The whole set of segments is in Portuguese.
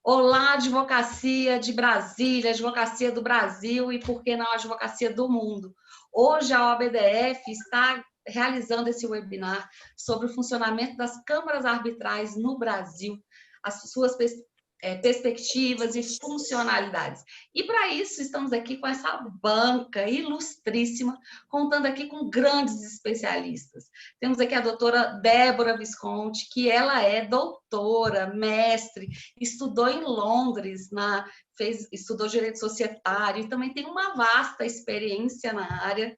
Olá, advocacia de Brasília, advocacia do Brasil e, por que não, a advocacia do mundo. Hoje, a OABDF está realizando esse webinar sobre o funcionamento das câmaras arbitrais no Brasil, as suas perspectivas e funcionalidades. E, para isso, estamos aqui com essa banca ilustríssima, contando aqui com grandes especialistas. Temos aqui a doutora Débora Visconti, que ela é doutora, mestre, estudou em Londres, estudou direito societário e também tem uma vasta experiência na área.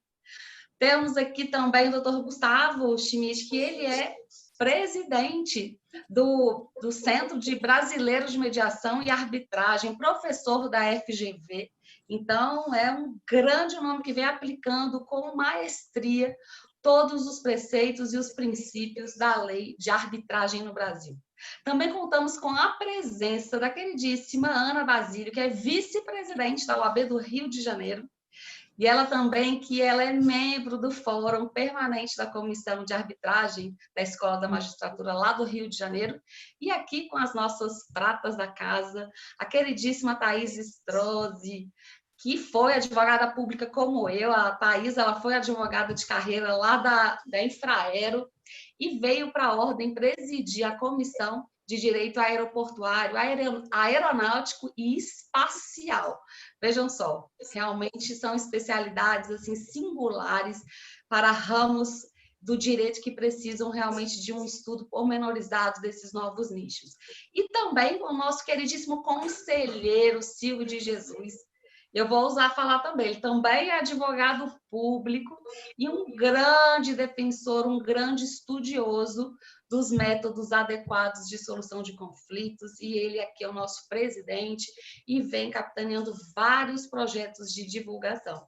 Temos aqui também o doutor Gustavo Schmidt, que ele é presidente do Centro de Brasileiro de Mediação e Arbitragem, professor da FGV. Então, é um grande nome que vem aplicando com maestria todos os preceitos e os princípios da lei de arbitragem no Brasil. Também contamos com a presença da queridíssima Ana Basílio, que é vice-presidente da OAB do Rio de Janeiro, e ela também, que ela é membro do Fórum Permanente da Comissão de Arbitragem da Escola da Magistratura lá do Rio de Janeiro, e aqui com as nossas pratas da casa, a queridíssima Thaís Strozzi, que foi advogada pública como eu. A Thaís, ela foi advogada de carreira lá da Infraero e veio para a Ordem presidir a Comissão de Direito Aeroportuário, Aeronáutico e Espacial. Vejam só, realmente são especialidades assim singulares para ramos do direito que precisam realmente de um estudo pormenorizado desses novos nichos. E também o nosso queridíssimo conselheiro Silvio de Jesus. Eu vou usar falar também, ele também é advogado público e um grande defensor, um grande estudioso dos métodos adequados de solução de conflitos, e ele aqui é o nosso presidente e vem capitaneando vários projetos de divulgação.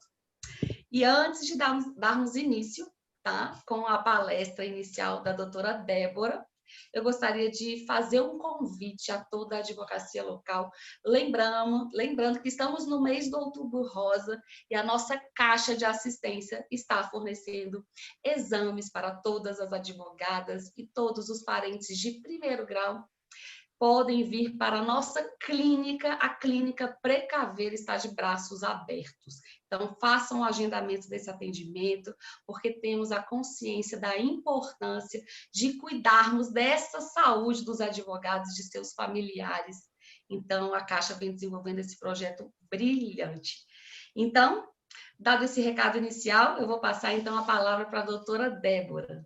E antes de darmos início, tá, com a palestra inicial da doutora Débora, eu gostaria de fazer um convite a toda a advocacia local, lembrando que estamos no mês do Outubro Rosa e a nossa caixa de assistência está fornecendo exames para todas as advogadas e todos os parentes de primeiro grau. Podem vir para a nossa clínica, a Clínica Precaver está de braços abertos. Então, façam o agendamento desse atendimento, porque temos a consciência da importância de cuidarmos dessa saúde dos advogados, de seus familiares. Então, a Caixa vem desenvolvendo esse projeto brilhante. Então, dado esse recado inicial, eu vou passar, então, a palavra para a doutora Débora.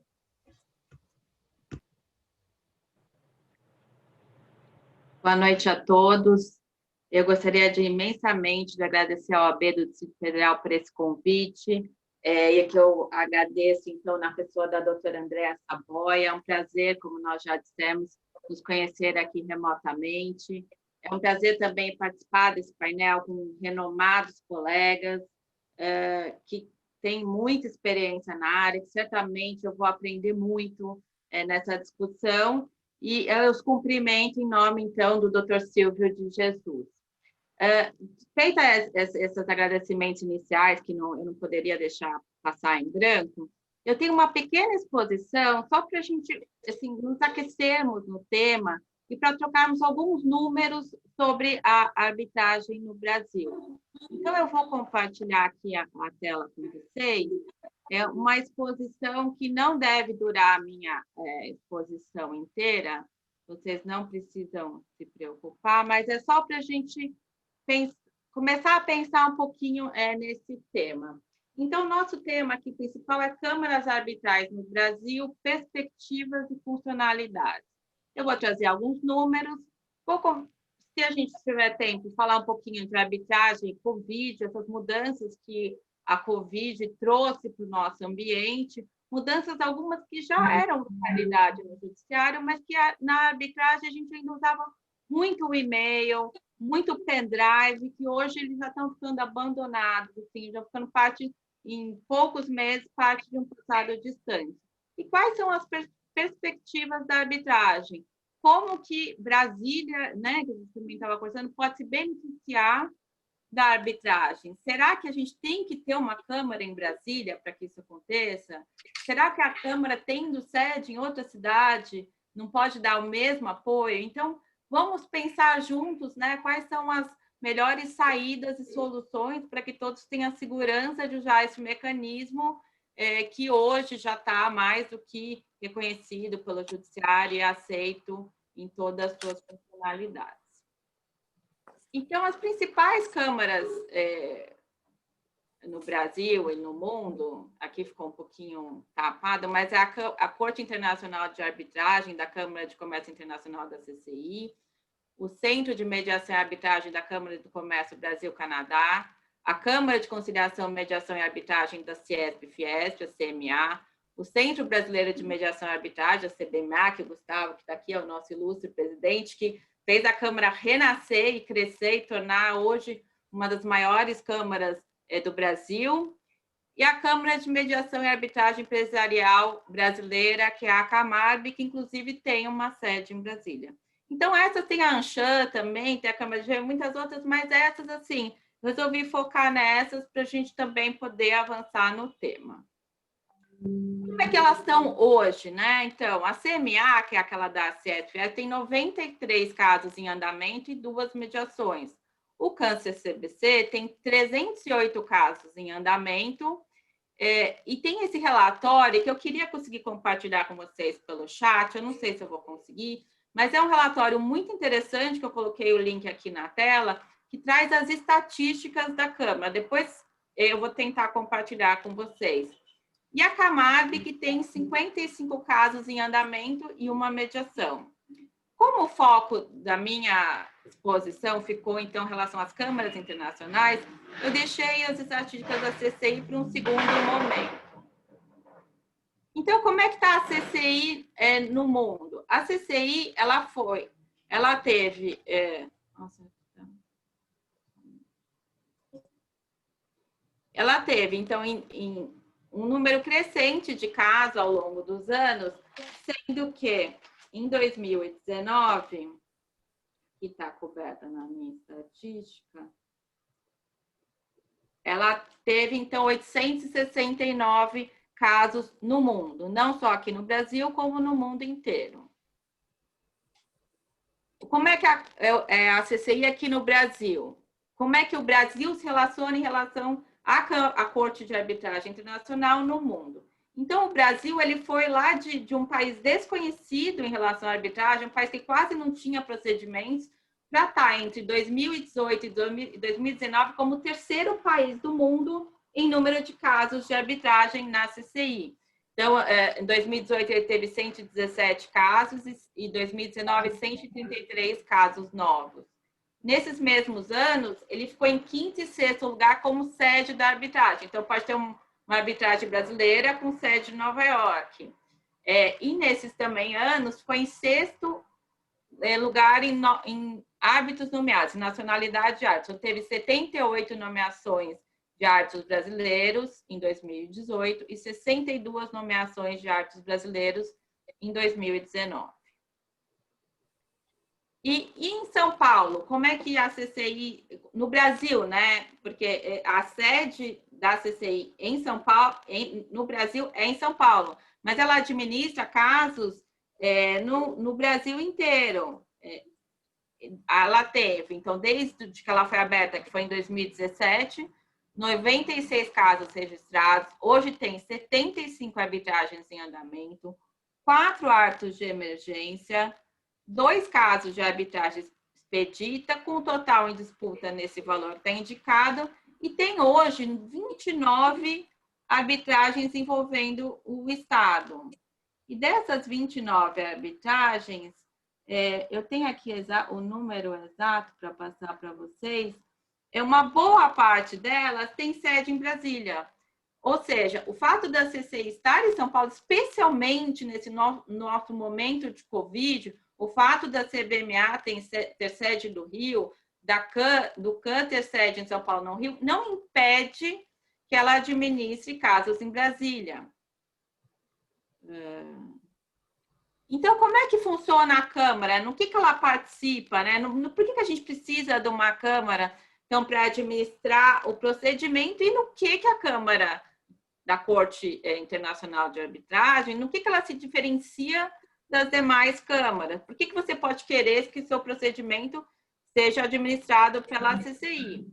Boa noite a todos. Eu gostaria imensamente de agradecer ao OAB do Distrito Federal por esse convite, e que eu agradeço, então, na pessoa da doutora Andréa Saboia. É um prazer, como nós já dissemos, nos conhecer aqui remotamente. É um prazer também participar desse painel com renomados colegas que têm muita experiência na área, que certamente eu vou aprender muito nessa discussão. E eu os cumprimento em nome, então, do Dr. Silvio de Jesus. Feita esses agradecimentos iniciais, que eu não poderia deixar passar em branco, eu tenho uma pequena exposição só para a gente assim, nos aquecermos no tema e para trocarmos alguns números sobre a arbitragem no Brasil. Então, eu vou compartilhar aqui a tela com vocês. É uma exposição que não deve durar a minha exposição inteira, vocês não precisam se preocupar, mas é só para a gente começar a pensar um pouquinho nesse tema. Então, nosso tema aqui principal é câmaras arbitrais no Brasil, perspectivas e funcionalidades. Eu vou trazer alguns números, se a gente tiver tempo, falar um pouquinho de arbitragem, Covid, essas mudanças que a Covid trouxe para o nosso ambiente, mudanças algumas que já eram realidade no judiciário, mas que na arbitragem a gente ainda usava muito o e-mail, muito pendrive, que hoje eles já estão ficando abandonados, assim, já ficando parte, em poucos meses, parte de um passado distante. E quais são as perspectivas da arbitragem? Como que Brasília, né, que a gente também estava conversando, pode se beneficiar da arbitragem? Será que a gente tem que ter uma Câmara em Brasília para que isso aconteça? Será que a Câmara, tendo sede em outra cidade, não pode dar o mesmo apoio? Então, vamos pensar juntos, né, quais são as melhores saídas e soluções para que todos tenham a segurança de usar esse mecanismo que hoje já está mais do que reconhecido pelo judiciário e aceito em todas as suas funcionalidades. Então, as principais câmaras no Brasil e no mundo, aqui ficou um pouquinho tapado, mas é a Corte Internacional de Arbitragem da Câmara de Comércio Internacional da CCI, o Centro de Mediação e Arbitragem da Câmara do Comércio Brasil-Canadá, a Câmara de Conciliação, Mediação e Arbitragem da CIESP-Fiesp, a CMA, o Centro Brasileiro de Mediação e Arbitragem, a CBMA, que o Gustavo, que está aqui, é o nosso ilustre presidente, que fez a Câmara renascer e crescer e tornar hoje uma das maiores câmaras do Brasil, e a Câmara de Mediação e Arbitragem Empresarial Brasileira, que é a CAMARB, que inclusive tem uma sede em Brasília. Então, essas tem a ANCHAN também, tem a Câmara de muitas outras, mas essas, assim, resolvi focar nessas para a gente também poder avançar no tema. Como é que elas estão hoje, né? Então, a CMA, que é aquela da CESP, tem 93 casos em andamento e 2 mediações. O Câncer CBC tem 308 casos em andamento, e tem esse relatório que eu queria conseguir compartilhar com vocês pelo chat, eu não sei se eu vou conseguir, mas é um relatório muito interessante, que eu coloquei o link aqui na tela, que traz as estatísticas da Câmara. Depois eu vou tentar compartilhar com vocês. E a CAMARB, que tem 55 casos em andamento e uma mediação. Como o foco da minha exposição ficou, então, em relação às câmaras internacionais, eu deixei as estatísticas da CCI para um segundo momento. Então, como é que está a CCI no mundo? A CCI, ela teve... ela teve, então, um número crescente de casos ao longo dos anos, sendo que, em 2019, que está coberta na minha estatística, ela teve, então, 869 casos no mundo, não só aqui no Brasil, como no mundo inteiro. Como é que a CCI aqui no Brasil? Como é que o Brasil se relaciona em relação à Corte de Arbitragem Internacional no mundo? Então, o Brasil ele foi lá de um país desconhecido em relação à arbitragem, um país que quase não tinha procedimentos, para estar entre 2018 e 2019 como o terceiro país do mundo em número de casos de arbitragem na CCI. Então, em 2018, ele teve 117 casos e em 2019, 133 casos novos. Nesses mesmos anos, ele ficou em quinto e sexto lugar como sede da arbitragem. Então, pode ter uma arbitragem brasileira com sede em Nova York. E nesses também anos, ficou em sexto lugar em árbitros nomeados, nacionalidade de árbitros. Teve 78 nomeações de árbitros brasileiros em 2018 e 62 nomeações de árbitros brasileiros em 2019. E em São Paulo, como é que a CCI, no Brasil, né? Porque a sede da CCI em São Paulo, no Brasil, é em São Paulo, mas ela administra casos no Brasil inteiro. Ela teve, então, desde que ela foi aberta, que foi em 2017, 96 casos registrados, hoje tem 75 arbitragens em andamento, 4 atos de emergência, 2 casos de arbitragem expedita, com total em disputa nesse valor que está indicado, e tem hoje 29 arbitragens envolvendo o Estado. E dessas 29 arbitragens, eu tenho aqui o número exato para passar para vocês, uma boa parte delas tem sede em Brasília. Ou seja, o fato da CCI estar em São Paulo, especialmente nesse nosso momento de Covid, o fato da CBMA ter sede do Rio, do CAN ter sede em São Paulo, no Rio, não impede que ela administre casos em Brasília. Então, como é que funciona a Câmara? No que ela participa? Né? Por que a gente precisa de uma Câmara então, para administrar o procedimento e no que a Câmara da Corte Internacional de Arbitragem, no que ela se diferencia das demais câmaras. Por que você pode querer que seu procedimento seja administrado pela CCI?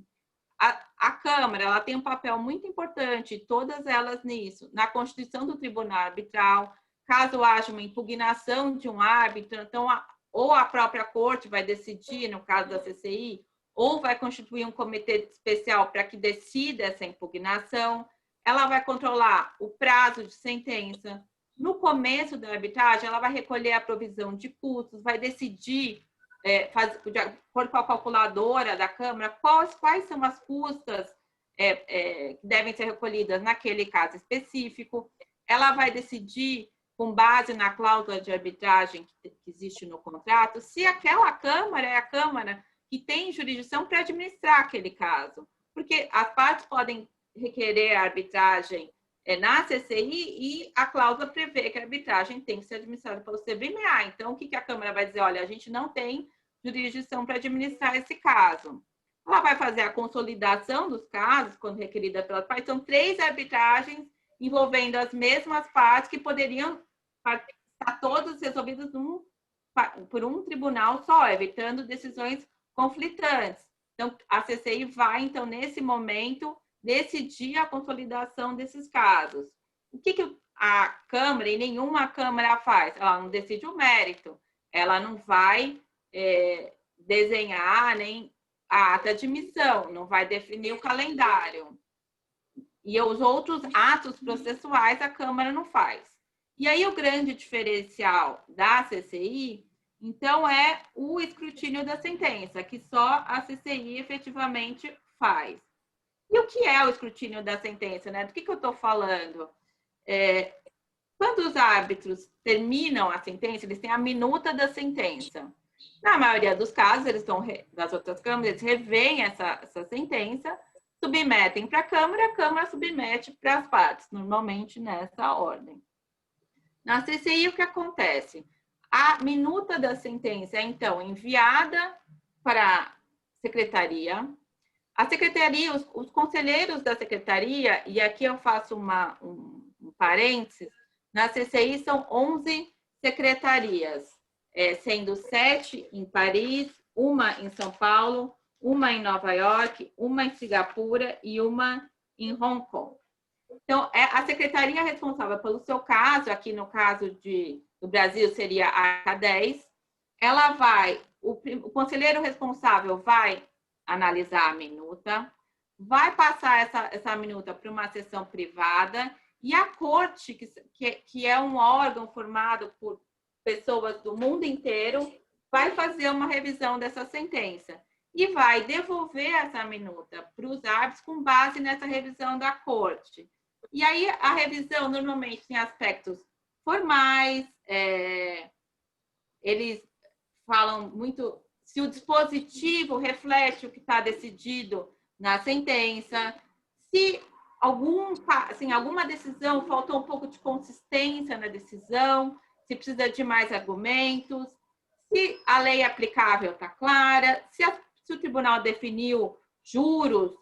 A Câmara, ela tem um papel muito importante, todas elas nisso, na constituição do tribunal arbitral. Caso haja uma impugnação de um árbitro, então, ou a própria corte vai decidir, no caso da CCI, ou vai constituir um comitê especial para que decida essa impugnação. Ela vai controlar o prazo de sentença. No começo da arbitragem, ela vai recolher a provisão de custos, vai decidir, de acordo com a calculadora da Câmara, quais são as custas que devem ser recolhidas naquele caso específico. Ela vai decidir, com base na cláusula de arbitragem que existe no contrato, se aquela Câmara é a Câmara que tem jurisdição para administrar aquele caso. Porque as partes podem requerer a arbitragem na CCI e a cláusula prevê que a arbitragem tem que ser administrada pelo CBMA. Então, o que a Câmara vai dizer? Olha, a gente não tem jurisdição para administrar esse caso. Ela vai fazer a consolidação dos casos, quando requerida pelas partes. São 3 arbitragens envolvendo as mesmas partes que poderiam estar todas resolvidas por um tribunal só, evitando decisões conflitantes. Então, a CCI vai, então, nesse momento, decidir a consolidação desses casos. O que a Câmara, e nenhuma Câmara faz? Ela não decide o mérito, ela não vai desenhar nem a ata de admissão, não vai definir o calendário. E os outros atos processuais a Câmara não faz. E aí o grande diferencial da CCI, então, é o escrutínio da sentença, que só a CCI efetivamente faz. E o que é o escrutínio da sentença, né? Do que eu estou falando? Quando os árbitros terminam a sentença, eles têm a minuta da sentença. Na maioria dos casos, das outras câmaras, eles revêem essa sentença, submetem para a Câmara submete para as partes, normalmente nessa ordem. Na CCI, o que acontece? A minuta da sentença é, então, enviada para a secretaria. A secretaria, os conselheiros da secretaria, e aqui eu faço um parênteses, na CCI são 11 secretarias, sendo 7 em Paris, uma em São Paulo, uma em Nova York, uma em Singapura e uma em Hong Kong. Então, a secretaria responsável pelo seu caso, aqui no caso do Brasil seria a A10, ela o conselheiro responsável vai analisar a minuta, vai passar essa minuta para uma sessão privada e a corte, que é um órgão formado por pessoas do mundo inteiro, vai fazer uma revisão dessa sentença e vai devolver essa minuta para os árbitros com base nessa revisão da corte. E aí a revisão normalmente tem aspectos formais, eles falam muito se o dispositivo reflete o que está decidido na sentença, se alguma decisão faltou um pouco de consistência na decisão, se precisa de mais argumentos, se a lei aplicável está clara, se o tribunal definiu juros,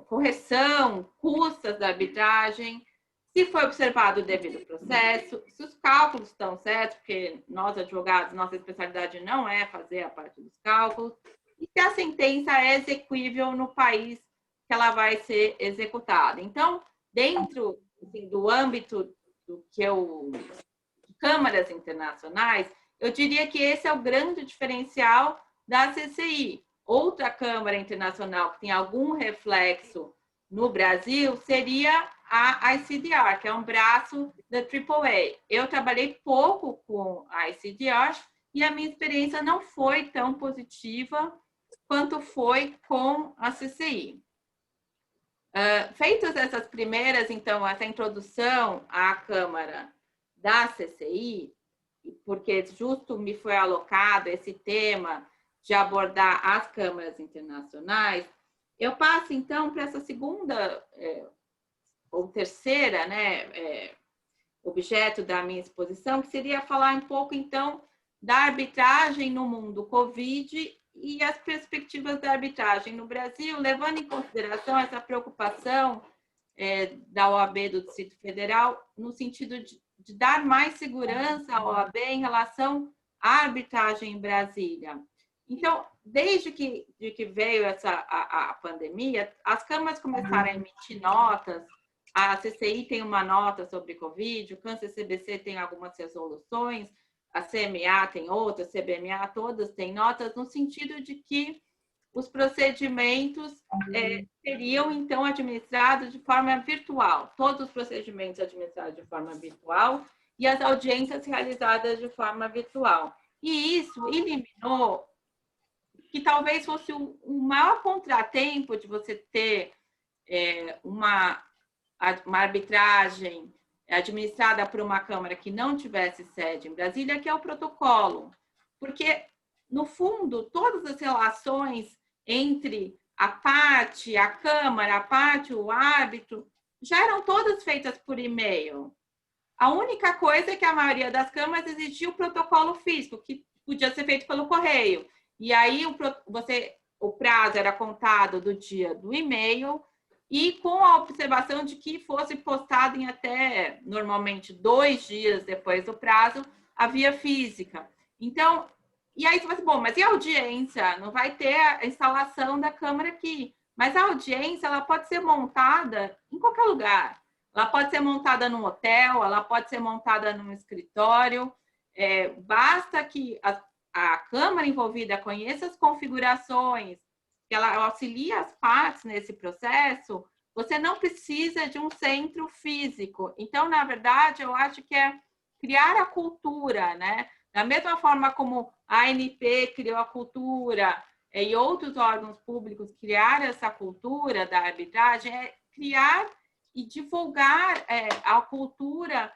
correção, custas da arbitragem, se foi observado o devido processo, se os cálculos estão certos, porque nós, advogados, nossa especialidade não é fazer a parte dos cálculos, e se a sentença é exequível no país que ela vai ser executada. Então, dentro do âmbito de câmaras internacionais, eu diria que esse é o grande diferencial da CCI. Outra câmara internacional que tem algum reflexo no Brasil seria a ICDR, que é um braço da AAA. Eu trabalhei pouco com a ICDR e a minha experiência não foi tão positiva quanto foi com a CCI. Feitas essas primeiras, então, essa introdução à Câmara da CCI, porque justo me foi alocado esse tema de abordar as câmaras internacionais, eu passo, então, para essa segunda ou terceira, né, objeto da minha exposição, que seria falar um pouco, então, da arbitragem no mundo Covid e as perspectivas da arbitragem no Brasil, levando em consideração essa preocupação da OAB do Distrito Federal, no sentido de dar mais segurança à OAB em relação à arbitragem em Brasília. Então, desde que veio a pandemia, as câmaras começaram a emitir notas, a CCI tem uma nota sobre Covid, o Câncer-CBC tem algumas resoluções, a CMA tem outras, a CBMA, todas têm notas, no sentido de que os procedimentos seriam, então, administrados de forma virtual. Todos os procedimentos administrados de forma virtual e as audiências realizadas de forma virtual. E isso eliminou que talvez fosse o maior contratempo de você ter uma arbitragem administrada por uma Câmara que não tivesse sede em Brasília, que é o protocolo. Porque, no fundo, todas as relações entre a parte, a Câmara, a parte, o árbitro, já eram todas feitas por e-mail. A única coisa é que a maioria das câmaras exigia o protocolo físico, que podia ser feito pelo correio. E aí o prazo era contado do dia do e-mail e com a observação de que fosse postado em até, normalmente, 2 dias depois do prazo, a via física. Então, e aí você vai dizer, bom, mas e a audiência? Não vai ter a instalação da câmera aqui. Mas a audiência, ela pode ser montada em qualquer lugar. Ela pode ser montada num hotel, ela pode ser montada num escritório. Basta que a Câmara envolvida conheça as configurações, que ela auxilia as partes nesse processo, você não precisa de um centro físico. Então, na verdade, eu acho que é criar a cultura, né? Da mesma forma como a ANP criou a cultura e outros órgãos públicos criaram essa cultura da arbitragem, é criar e divulgar a cultura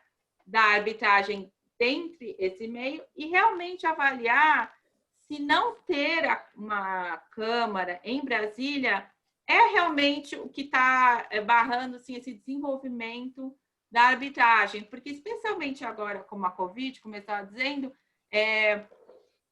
da arbitragem dentro desse meio e realmente avaliar se não ter uma Câmara em Brasília é realmente o que está barrando assim, esse desenvolvimento da arbitragem, porque especialmente agora, como a Covid, como eu estava dizendo,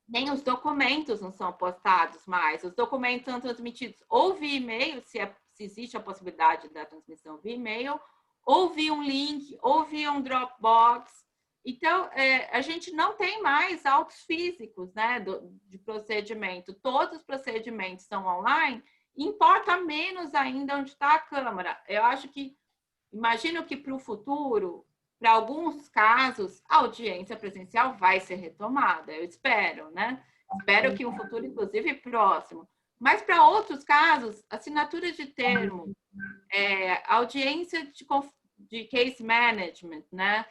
nem os documentos não são postados mais, os documentos são transmitidos ou via e-mail, se existe a possibilidade da transmissão via e-mail, ou via um link, ou via um Dropbox. Então, a gente não tem mais autos físicos, né, de procedimento. Todos os procedimentos são online, importa menos ainda onde está a Câmara. Eu acho que, imagino que para o futuro, para alguns casos, a audiência presencial vai ser retomada, eu espero, né? Espero que um futuro, inclusive, próximo. Mas para outros casos, assinatura de termo, audiência de case management, né?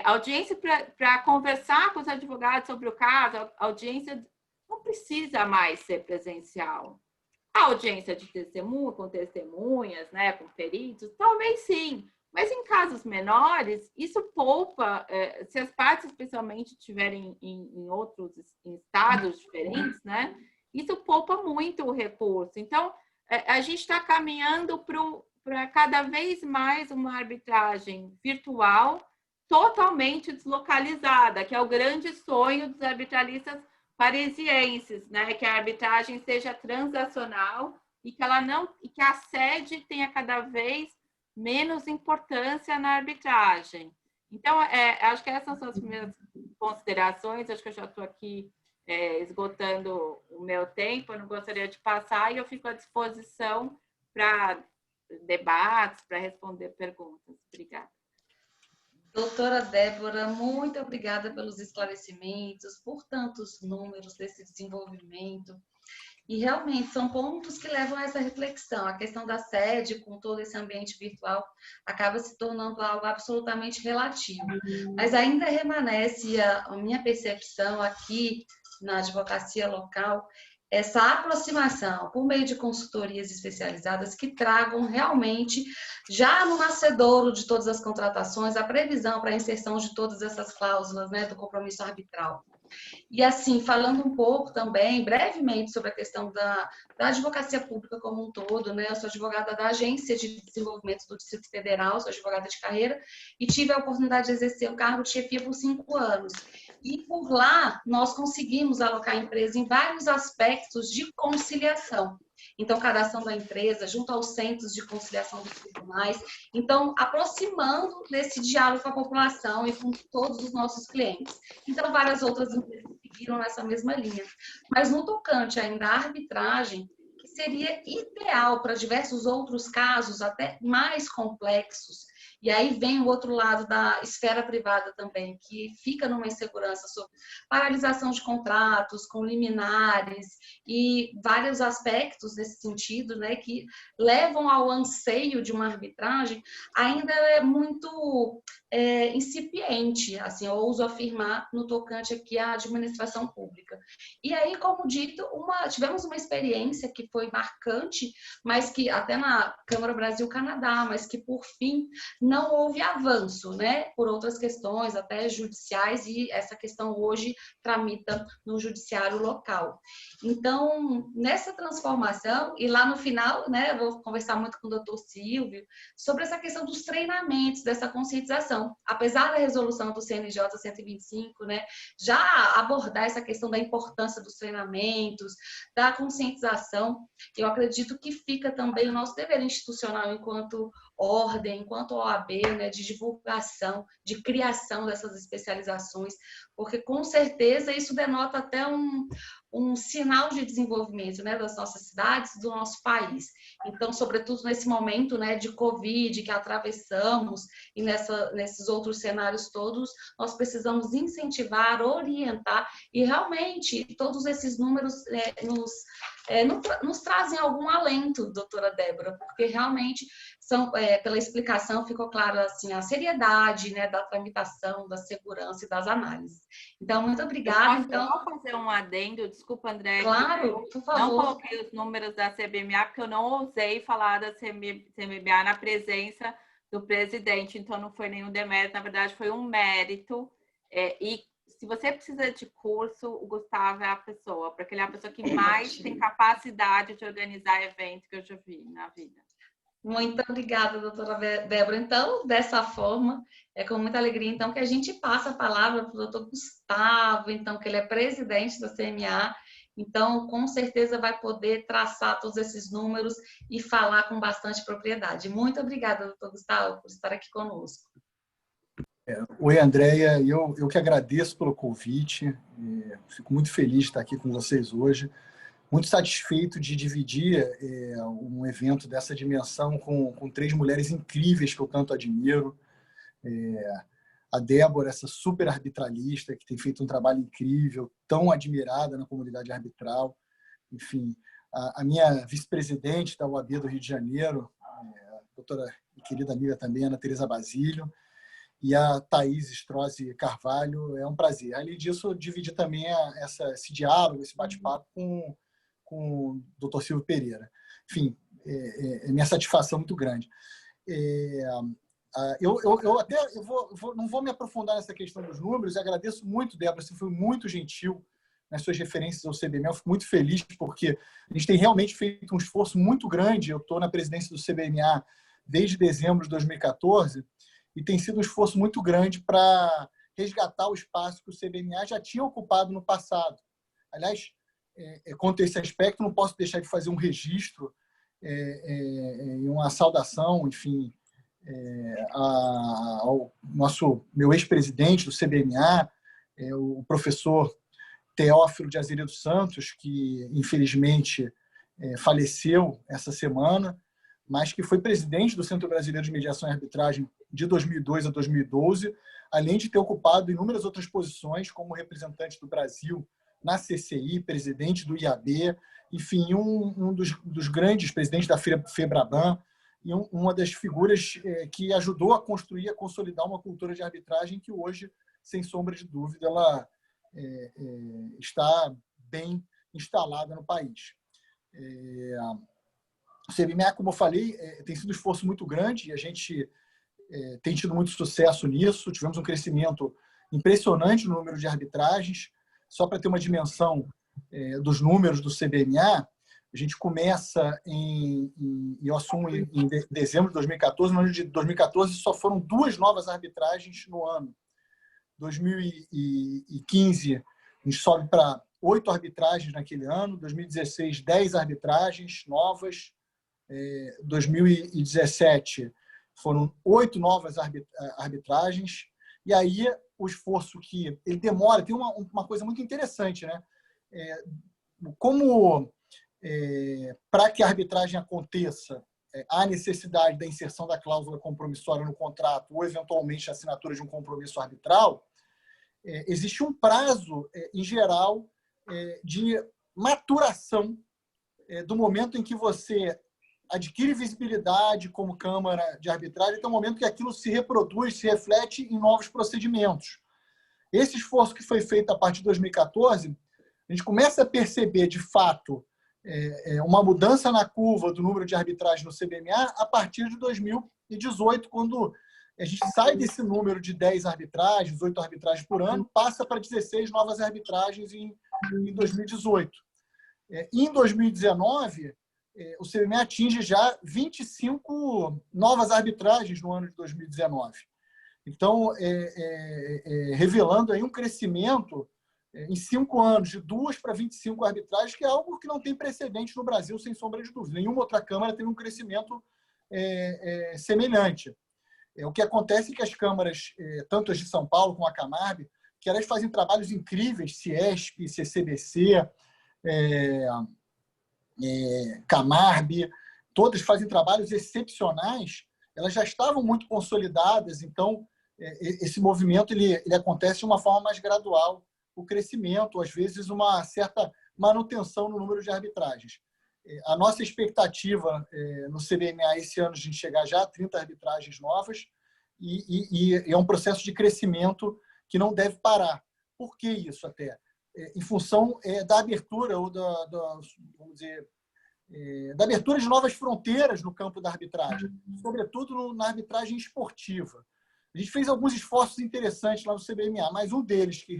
Audiência para conversar com os advogados sobre o caso, audiência não precisa mais ser presencial. A audiência de testemunha, com testemunhas, né, com peritos, talvez sim, mas em casos menores, isso poupa, se as partes especialmente estiverem em outros estados diferentes, né, isso poupa muito o recurso. Então, a gente está caminhando para cada vez mais uma arbitragem virtual, totalmente deslocalizada, que é o grande sonho dos arbitralistas parisienses, né? Que a arbitragem seja transacional e que a sede tenha cada vez menos importância na arbitragem. Então, acho que essas são as primeiras considerações. Acho que eu já estou aqui esgotando o meu tempo, eu não gostaria de passar e eu fico à disposição para debates, para responder perguntas. Obrigada. Doutora Débora, muito obrigada pelos esclarecimentos, por tantos números desse desenvolvimento. E realmente são pontos que levam a essa reflexão. A questão da sede, com todo esse ambiente virtual, acaba se tornando algo absolutamente relativo. Mas ainda permanece a minha percepção aqui na advocacia local, essa aproximação por meio de consultorias especializadas que tragam realmente, já no nascedouro de todas as contratações, a previsão para a inserção de todas essas cláusulas, né, do compromisso arbitral. E assim, falando um pouco também, brevemente, sobre a questão da advocacia pública como um todo, né? Eu sou advogada da Agência de Desenvolvimento do Distrito Federal, sou advogada de carreira e tive a oportunidade de exercer o cargo de chefia por 5 anos. E por lá, nós conseguimos alocar a empresa em vários aspectos de conciliação. então cadastrando a empresa junto aos centros de conciliação dos tribunais, então aproximando desse diálogo com a população e com todos os nossos clientes. Então várias outras empresas seguiram nessa mesma linha. Mas no tocante ainda à arbitragem, que seria ideal para diversos outros casos, até mais complexos, e aí vem o outro lado da esfera privada também, que fica numa insegurança sobre paralisação de contratos, com liminares e vários aspectos nesse sentido, né, que levam ao anseio de uma arbitragem, ainda é muito incipiente, assim, eu ouso afirmar, no tocante aqui à administração pública. E aí, como dito, tivemos uma experiência que foi marcante, mas que até na Câmara Brasil-Canadá, mas que por fim não houve avanço, né? Por outras questões, até judiciais, e essa questão hoje tramita no judiciário local. Então, nessa transformação, e lá no final, né, eu vou conversar muito com o doutor Silvio sobre essa questão dos treinamentos, dessa conscientização. Apesar da resolução do CNJ 125, né, já abordar essa questão da importância dos treinamentos, da conscientização, eu acredito que fica também o nosso dever institucional enquanto ordem, enquanto OAB, né, de divulgação, de criação dessas especializações, porque com certeza isso denota até um sinal de desenvolvimento, né, das nossas cidades, do nosso país. Então, sobretudo nesse momento, né, de Covid que atravessamos e nesses outros cenários todos, nós precisamos incentivar, orientar e realmente todos esses números nos trazem algum alento, doutora Débora, porque realmente pela explicação ficou claro assim, a seriedade, né, da tramitação, da segurança e das análises. Então, muito obrigada. Eu posso fazer um adendo? Desculpa, André. Claro, por favor. Não coloquei os números da CBMA, porque eu não ousei falar da CBMA na presença do presidente, então não foi nenhum demérito, na verdade foi um mérito. E se você precisa de curso, o Gustavo é a pessoa, porque ele é a pessoa que mais tem capacidade de organizar eventos que eu já vi na vida. Muito obrigada, doutora Débora. Então, dessa forma, é com muita alegria, então, que a gente passa a palavra para o doutor Gustavo, então, que ele é presidente da CMA, então, com certeza vai poder traçar todos esses números e falar com bastante propriedade. Muito obrigada, doutor Gustavo, por estar aqui conosco. Oi, Andréia. Eu que agradeço pelo convite. Fico muito feliz de estar aqui com vocês hoje. Muito satisfeito de dividir um evento dessa dimensão com três mulheres incríveis que eu tanto admiro. A Débora, essa super arbitralista, que tem feito um trabalho incrível, tão admirada na comunidade arbitral. Enfim, a minha vice-presidente da OAB do Rio de Janeiro, a doutora e querida amiga também, Ana Teresa Basílio, e a Thaís Strozzi Carvalho. É um prazer. Além disso, dividir também esse diálogo, esse bate-papo com o Dr. Silvio Pereira. Enfim, minha satisfação muito grande. Eu não vou me aprofundar nessa questão dos números. Eu agradeço muito, Débora, você foi muito gentil nas suas referências ao CBMA. Eu fico muito feliz porque a gente tem realmente feito um esforço muito grande. Eu estou na presidência do CBMA desde dezembro de 2014 e tem sido um esforço muito grande para resgatar o espaço que o CBMA já tinha ocupado no passado. Aliás, quanto a esse aspecto, não posso deixar de fazer um registro e uma saudação, enfim, ao meu ex-presidente do CBMA, o professor Teófilo de Azevedo Santos, que infelizmente faleceu essa semana, mas que foi presidente do Centro Brasileiro de Mediação e Arbitragem de 2002 a 2012, além de ter ocupado inúmeras outras posições como representante do Brasil na CCI, presidente do IAB, enfim, um dos grandes presidentes da FEBRABAN, e uma das figuras que ajudou a construir, a consolidar uma cultura de arbitragem que hoje, sem sombra de dúvida, ela está bem instalada no país. O CBMA, como eu falei, tem sido um esforço muito grande e a gente tem tido muito sucesso nisso. Tivemos um crescimento impressionante no número de arbitragens. Só para ter uma dimensão dos números do CBMA, a gente começa eu assumo em dezembro de 2014. No ano de 2014 só foram 2 novas arbitragens no ano. 2015 a gente sobe para 8 arbitragens naquele ano, 2016, 10 arbitragens novas, 2017 foram 8 novas arbitragens, e aí o esforço que ele demora, tem uma coisa muito interessante, né? Para que a arbitragem aconteça, há necessidade da inserção da cláusula compromissória no contrato ou, eventualmente, a assinatura de um compromisso arbitral, existe um prazo, em geral, de maturação do momento em que você adquire visibilidade como Câmara de Arbitragem até o momento que aquilo se reproduz, se reflete em novos procedimentos. Esse esforço que foi feito a partir de 2014, a gente começa a perceber, de fato, uma mudança na curva do número de arbitragens no CBMA a partir de 2018, quando a gente sai desse número de 10 arbitragens, 8 arbitragens por ano, passa para 16 novas arbitragens em 2018. Em 2019, o CBMA atinge já 25 novas arbitragens no ano de 2019. Então, revelando aí um crescimento em 5 anos, de 2 para 25 arbitragens, que é algo que não tem precedente no Brasil, sem sombra de dúvida. Nenhuma outra Câmara teve um crescimento semelhante. O que acontece é que as câmaras, tanto as de São Paulo como a Camarb, que elas fazem trabalhos incríveis, Ciesp, CCBC, Camarb, todas fazem trabalhos excepcionais, elas já estavam muito consolidadas, então esse movimento ele acontece de uma forma mais gradual, o crescimento, às vezes uma certa manutenção no número de arbitragens. A nossa expectativa no CBMA esse ano, a gente chegar já a 30 arbitragens novas, e é um processo de crescimento que não deve parar. Por que isso até? Em função da abertura, ou vamos dizer, da abertura de novas fronteiras no campo da arbitragem, sobretudo na arbitragem esportiva. A gente fez alguns esforços interessantes lá no CBMA, mas um deles que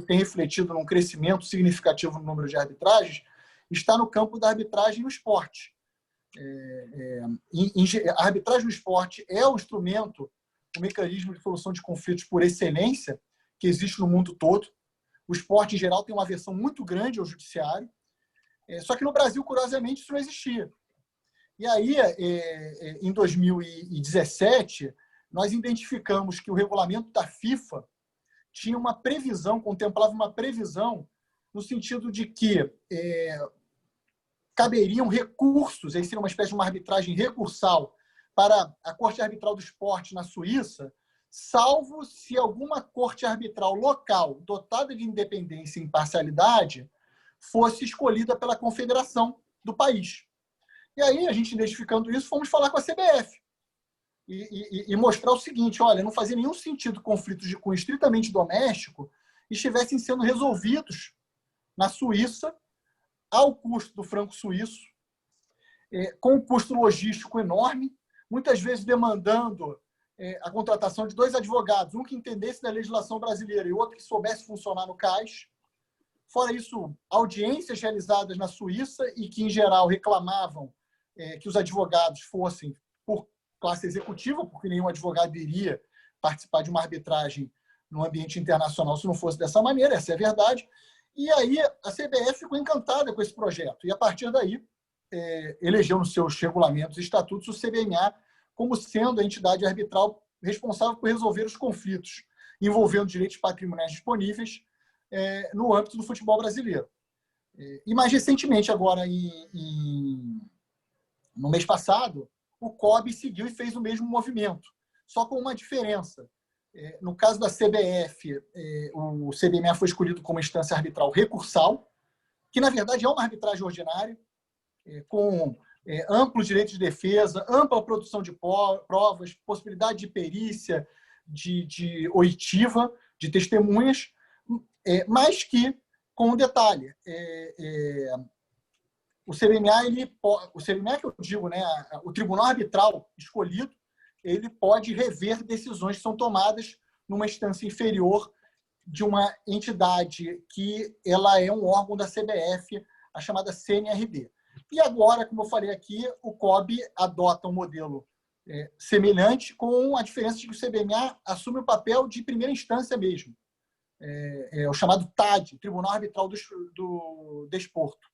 tem refletido num crescimento significativo no número de arbitragens está no campo da arbitragem no esporte. A arbitragem no esporte é o instrumento, o mecanismo de solução de conflitos por excelência que existe no mundo todo. O esporte, em geral, tem uma aversão muito grande ao judiciário, só que no Brasil, curiosamente, isso não existia. E aí, em 2017, nós identificamos que o regulamento da FIFA tinha uma previsão, contemplava uma previsão no sentido de que caberiam recursos, aí seria uma espécie de uma arbitragem recursal para a Corte Arbitral do Esporte na Suíça, salvo se alguma corte arbitral local, dotada de independência e imparcialidade, fosse escolhida pela confederação do país. E aí, a gente identificando isso, fomos falar com a CBF e mostrar o seguinte: olha, não fazia nenhum sentido conflitos de cunho estritamente doméstico estivessem sendo resolvidos na Suíça, ao custo do franco suíço, com um custo logístico enorme, muitas vezes demandando a contratação de 2 advogados, um que entendesse da legislação brasileira e outro que soubesse funcionar no CAIS. Fora isso, audiências realizadas na Suíça e que, em geral, reclamavam que os advogados fossem por classe executiva, porque nenhum advogado iria participar de uma arbitragem no ambiente internacional se não fosse dessa maneira, essa é a verdade. E aí a CBF ficou encantada com esse projeto. E, a partir daí, elegeu nos seus regulamentos e estatutos o CBMA como sendo a entidade arbitral responsável por resolver os conflitos envolvendo direitos patrimoniais disponíveis no âmbito do futebol brasileiro. E, mais recentemente, agora, no mês passado, o COB seguiu e fez o mesmo movimento, só com uma diferença. No caso da CBF, o CBMA foi escolhido como instância arbitral recursal, que, na verdade, é uma arbitragem ordinária, com amplo direito de defesa, ampla produção de provas, possibilidade de perícia, de oitiva, de testemunhas, mas que, com um detalhe, o CBMA que eu digo, né, o tribunal arbitral escolhido, ele pode rever decisões que são tomadas numa instância inferior de uma entidade que ela é um órgão da CBF, a chamada CNRD. E agora, como eu falei aqui, o COB adota um modelo semelhante, com a diferença de que o CBMA assume o papel de primeira instância mesmo. o chamado TAD, Tribunal Arbitral do Desporto.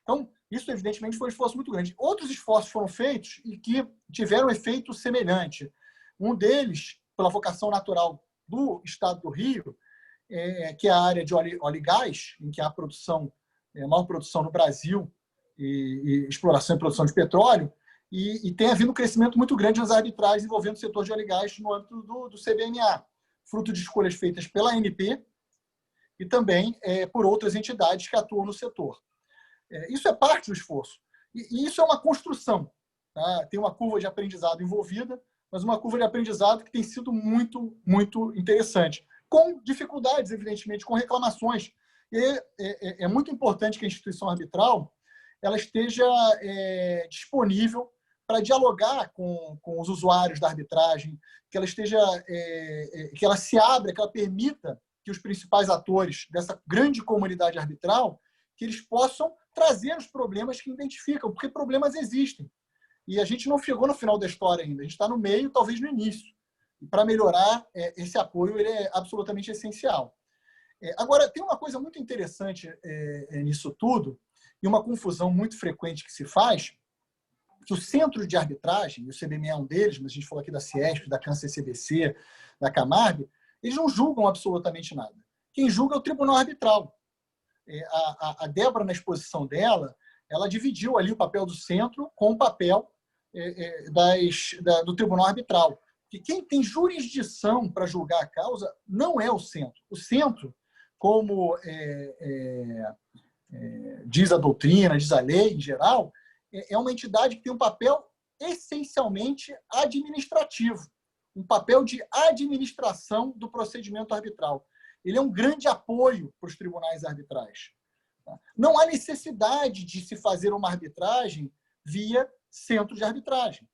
Então, isso, evidentemente, foi um esforço muito grande. Outros esforços foram feitos e que tiveram efeito semelhante. Um deles, pela vocação natural do Estado do Rio, que é a área de óleo e gás, em que há a maior produção no Brasil, e exploração e produção de petróleo, e tem havido um crescimento muito grande nas arbitragens envolvendo o setor de óleo e gás no âmbito do CBMA, fruto de escolhas feitas pela ANP e também por outras entidades que atuam no setor. Isso é parte do esforço. E isso é uma construção. Tá? Tem uma curva de aprendizado envolvida, mas uma curva de aprendizado que tem sido muito, muito interessante. Com dificuldades, evidentemente, com reclamações. E é muito importante que a instituição arbitral ela esteja disponível para dialogar com os usuários da arbitragem, que ela esteja, que ela se abra, que ela permita que os principais atores dessa grande comunidade arbitral que eles possam trazer os problemas que identificam, porque problemas existem. E a gente não chegou no final da história ainda, a gente está no meio, talvez no início. E para melhorar, esse apoio ele é absolutamente essencial. Agora, tem uma coisa muito interessante nisso tudo, e uma confusão muito frequente que se faz, que o centro de arbitragem, e o CBME é um deles, mas a gente falou aqui da CIESP, da CAN-CCBC, da Camarb, eles não julgam absolutamente nada. Quem julga é o Tribunal Arbitral. A Débora, na exposição dela, ela dividiu ali o papel do centro com o papel do Tribunal Arbitral. Que quem tem jurisdição para julgar a causa não é o centro. O centro, como diz a doutrina, diz a lei em geral, é uma entidade que tem um papel essencialmente administrativo, um papel de administração do procedimento arbitral. Ele é um grande apoio para os tribunais arbitrais. Não há necessidade de se fazer uma arbitragem via centro de arbitragem,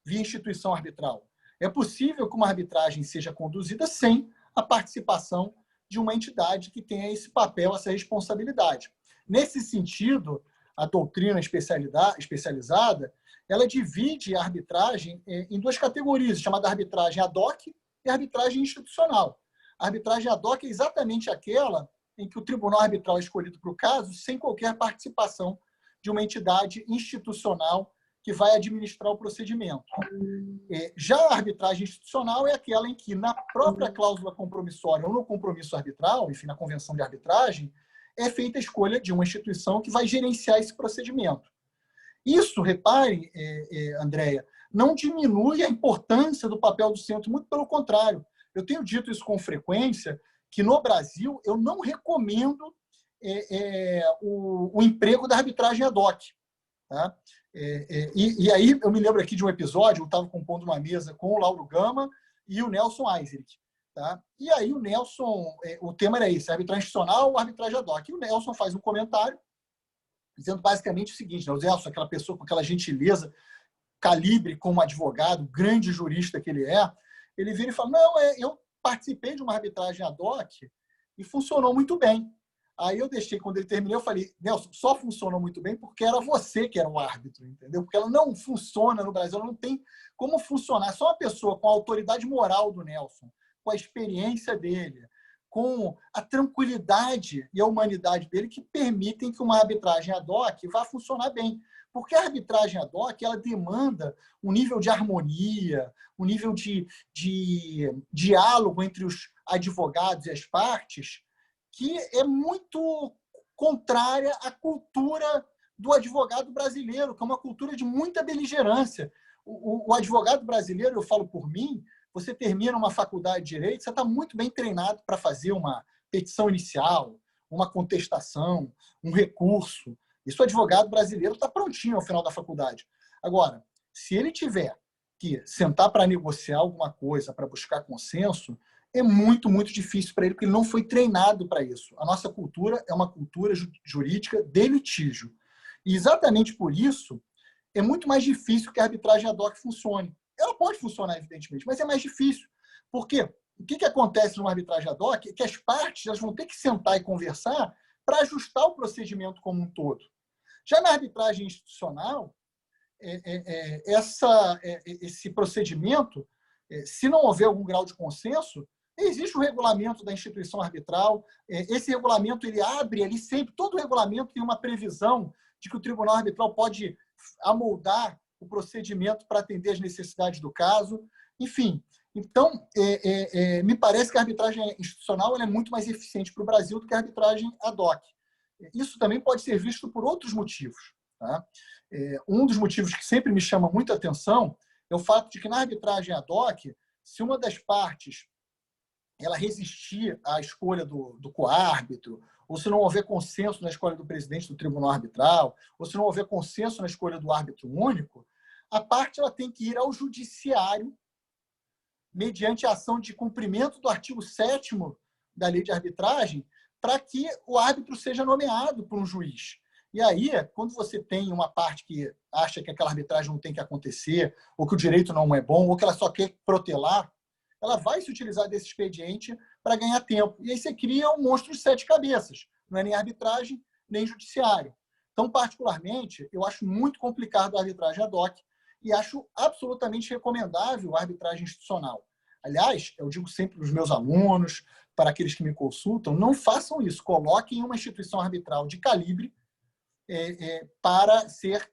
via instituição arbitral. É possível que uma arbitragem seja conduzida sem a participação de uma entidade que tenha esse papel, essa responsabilidade. Nesse sentido, a doutrina especializada, ela divide a arbitragem em duas categorias, chamada arbitragem ad hoc e arbitragem institucional. A arbitragem ad hoc é exatamente aquela em que o tribunal arbitral é escolhido para o caso sem qualquer participação de uma entidade institucional que vai administrar o procedimento. Já a arbitragem institucional é aquela em que, na própria cláusula compromissória ou no compromisso arbitral, enfim, na convenção de arbitragem, é feita a escolha de uma instituição que vai gerenciar esse procedimento. Isso, repare, Andréia, não diminui a importância do papel do centro, muito pelo contrário. Eu tenho dito isso com frequência, que no Brasil eu não recomendo o emprego da arbitragem ad hoc. Tá? E aí eu me lembro aqui de um episódio, eu estava compondo uma mesa com o Lauro Gama e o Nelson Eiserick. Tá? E aí o Nelson, o tema era esse, arbitragem institucional ou arbitragem ad hoc. E o Nelson faz um comentário dizendo basicamente o seguinte, né? O Nelson, aquela pessoa com aquela gentileza, calibre como advogado, grande jurista que ele é, ele vira e fala, não, eu participei de uma arbitragem ad hoc e funcionou muito bem. Aí eu deixei, quando ele terminou, eu falei, Nelson, só funcionou muito bem porque era você que era o árbitro, entendeu? Porque ela não funciona no Brasil, ela não tem como funcionar. Só uma pessoa com a autoridade moral do Nelson, com a experiência dele, com a tranquilidade e a humanidade dele que permitem que uma arbitragem ad hoc vá funcionar bem. Porque a arbitragem ad hoc ela demanda um nível de harmonia, um nível de diálogo entre os advogados e as partes que é muito contrária à cultura do advogado brasileiro, que é uma cultura de muita beligerância. O advogado brasileiro, eu falo por mim, você termina uma faculdade de Direito, você está muito bem treinado para fazer uma petição inicial, uma contestação, um recurso. Isso o advogado brasileiro está prontinho ao final da faculdade. Agora, se ele tiver que sentar para negociar alguma coisa, para buscar consenso, é muito, muito difícil para ele, porque ele não foi treinado para isso. A nossa cultura é uma cultura jurídica de litígio. E exatamente por isso, é muito mais difícil que a arbitragem ad hoc funcione. Ela pode funcionar, evidentemente, mas é mais difícil. Por quê? O que acontece numa arbitragem ad hoc é que as partes elas vão ter que sentar e conversar para ajustar o procedimento como um todo. Já na arbitragem institucional, esse procedimento, se não houver algum grau de consenso, Existe o regulamento da instituição arbitral. Esse regulamento ele abre ali sempre, todo regulamento tem uma previsão de que o tribunal arbitral pode amoldar o procedimento para atender às necessidades do caso. Enfim, então, me parece que a arbitragem institucional ela é muito mais eficiente para o Brasil do que a arbitragem ad hoc. Isso também pode ser visto por outros motivos. Tá? Um dos motivos que sempre me chama muita atenção é o fato de que na arbitragem ad hoc, se uma das partes ela resistir à escolha do coárbitro, ou se não houver consenso na escolha do presidente do tribunal arbitral, ou se não houver consenso na escolha do árbitro único, a parte ela tem que ir ao judiciário, mediante a ação de cumprimento do artigo 7º da lei de arbitragem, para que o árbitro seja nomeado por um juiz. E aí, quando você tem uma parte que acha que aquela arbitragem não tem que acontecer, ou que o direito não é bom, ou que ela só quer protelar, ela vai se utilizar desse expediente para ganhar tempo. E aí você cria um monstro de 7 cabeças. Não é nem arbitragem, nem judiciário. Então, particularmente, eu acho muito complicado a arbitragem ad hoc e acho absolutamente recomendável a arbitragem institucional. Aliás, eu digo sempre para os meus alunos, para aqueles que me consultam, não façam isso. Coloquem uma instituição arbitral de calibre para ser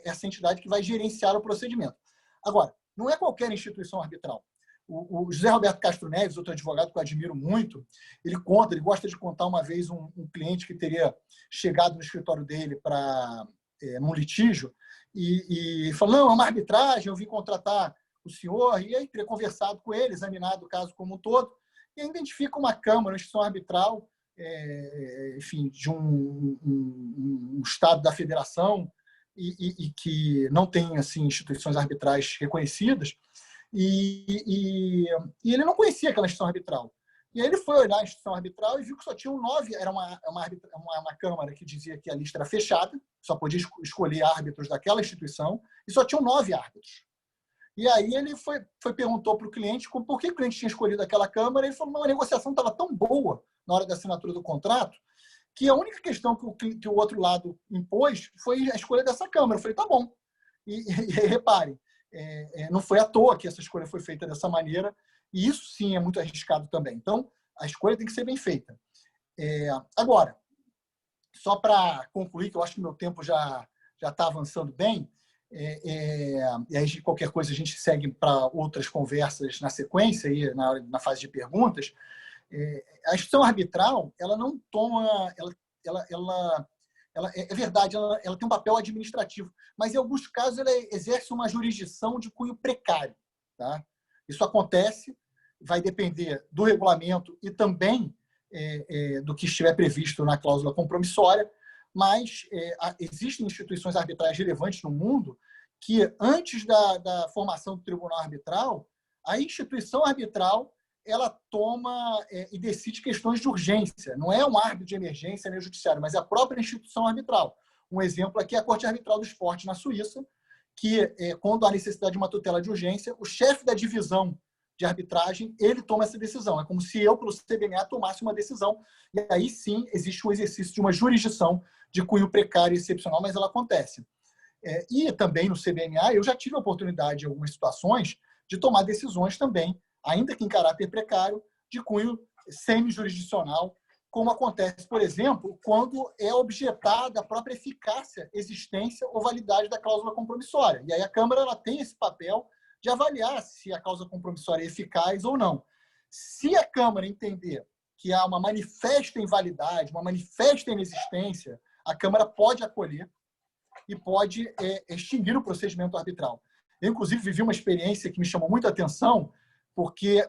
essa entidade que vai gerenciar o procedimento. Agora, não é qualquer instituição arbitral. O José Roberto Castro Neves, outro advogado que eu admiro muito, ele gosta de contar uma vez um cliente que teria chegado no escritório dele num litígio e falou, não, é uma arbitragem, eu vim contratar o senhor, e aí teria conversado com ele, examinado o caso como um todo, e identifica uma Câmara, uma instituição arbitral, enfim, de um Estado da Federação e que não tem assim, instituições arbitrais reconhecidas, e ele não conhecia aquela instituição arbitral. E aí ele foi olhar a instituição arbitral e viu que só tinham 9, era uma Câmara que dizia que a lista era fechada, só podia escolher árbitros daquela instituição, e só tinham 9 árbitros. E aí ele perguntou para o cliente por que o cliente tinha escolhido aquela Câmara, e ele falou que a negociação estava tão boa na hora da assinatura do contrato, que a única questão que o outro lado impôs foi a escolha dessa Câmara. Eu falei, tá bom. E reparem, não foi à toa que essa escolha foi feita dessa maneira, e isso sim é muito arriscado também. Então, a escolha tem que ser bem feita. Agora, só para concluir, que eu acho que o meu tempo já está avançando bem, e aí qualquer coisa a gente segue para outras conversas na sequência, aí, na fase de perguntas. A instituição arbitral, ela não toma... é verdade, ela tem um papel administrativo, mas em alguns casos ela exerce uma jurisdição de cunho precário. Tá? Isso acontece, vai depender do regulamento e também do que estiver previsto na cláusula compromissória, mas existem instituições arbitrais relevantes no mundo que, antes da formação do tribunal arbitral, a instituição arbitral ela toma e decide questões de urgência. Não é um árbitro de emergência nem o judiciário, mas é a própria instituição arbitral. Um exemplo aqui é a Corte Arbitral do Esporte na Suíça, que, quando há necessidade de uma tutela de urgência, o chefe da divisão de arbitragem, ele toma essa decisão. É como se eu, pelo CBMA, tomasse uma decisão. E aí, sim, existe um exercício de uma jurisdição de cunho precário e excepcional, mas ela acontece. E também no CBMA, eu já tive a oportunidade, em algumas situações, de tomar decisões também, ainda que em caráter precário, de cunho semi-jurisdicional, como acontece, por exemplo, quando é objetada a própria eficácia, existência ou validade da cláusula compromissória. E aí a Câmara ela tem esse papel de avaliar se a cláusula compromissória é eficaz ou não. Se a Câmara entender que há uma manifesta invalidade, uma manifesta inexistência, a Câmara pode acolher e pode extinguir o procedimento arbitral. Eu, inclusive, vivi uma experiência que me chamou muita atenção, porque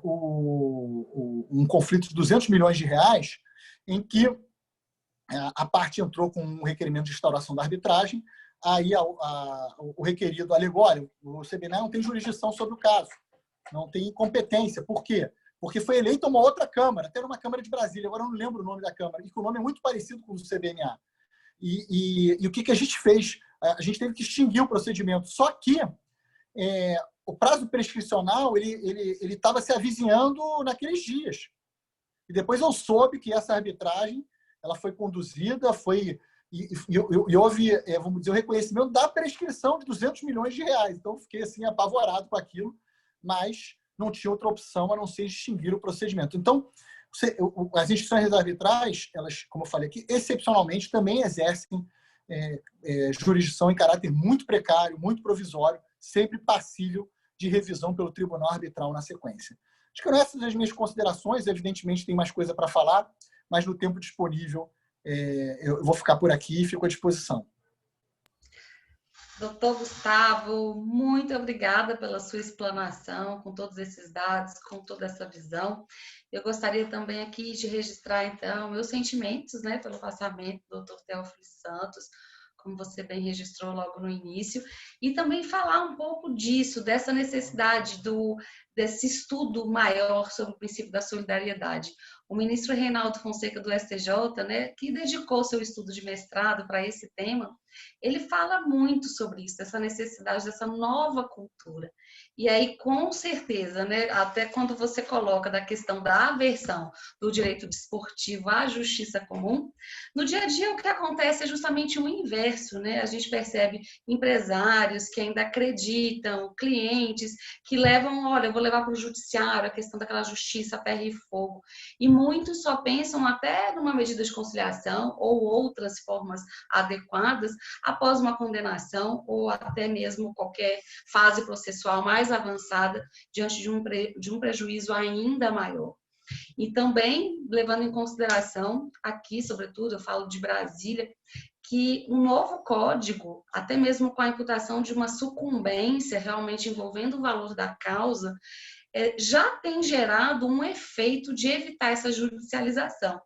um conflito de 200 milhões de reais, em que a parte entrou com um requerimento de instauração da arbitragem, aí o requerido alegou, olha, o CBMA não tem jurisdição sobre o caso, não tem competência. Por quê? Porque foi eleita uma outra Câmara, até uma Câmara de Brasília, agora eu não lembro o nome da Câmara, e que o nome é muito parecido com o do CBMA. E o que a gente fez? A gente teve que extinguir o procedimento. Só que o prazo prescricional ele estava se avizinhando naqueles dias. E depois eu soube que essa arbitragem ela foi conduzida, e houve, vamos dizer, o reconhecimento da prescrição de 200 milhões de reais. Então, fiquei assim, apavorado com aquilo, mas não tinha outra opção a não ser extinguir o procedimento. Então, as instituições arbitrais, elas, como eu falei aqui, excepcionalmente também exercem jurisdição em caráter muito precário, muito provisório, sempre passível de revisão pelo tribunal arbitral na sequência. Acho que essas são as minhas considerações. Evidentemente, tem mais coisa para falar, mas no tempo disponível eu vou ficar por aqui e fico à disposição. Doutor Gustavo, muito obrigada pela sua explanação, com todos esses dados, com toda essa visão. Eu gostaria também aqui de registrar, então, meus sentimentos, né, pelo passamento do doutor Teófilo Santos, como você bem registrou logo no início, e também falar um pouco disso, dessa necessidade desse estudo maior sobre o princípio da solidariedade. O ministro Reinaldo Fonseca, do STJ, né, que dedicou seu estudo de mestrado para esse tema, ele fala muito sobre isso, essa necessidade dessa nova cultura. E aí, com certeza, né, até quando você coloca da questão da aversão do direito desportivo à justiça comum, no dia a dia o que acontece é justamente o inverso, né? A gente percebe empresários que ainda acreditam, clientes que levam, olha, eu vou levar para o judiciário a questão daquela justiça ferro e fogo. E muitos só pensam até numa medida de conciliação ou outras formas adequadas após uma condenação ou até mesmo qualquer fase processual mais avançada diante de um prejuízo ainda maior. E também, levando em consideração, aqui, sobretudo, eu falo de Brasília, que um novo código, até mesmo com a imputação de uma sucumbência realmente envolvendo o valor da causa, já tem gerado um efeito de evitar essa judicialização.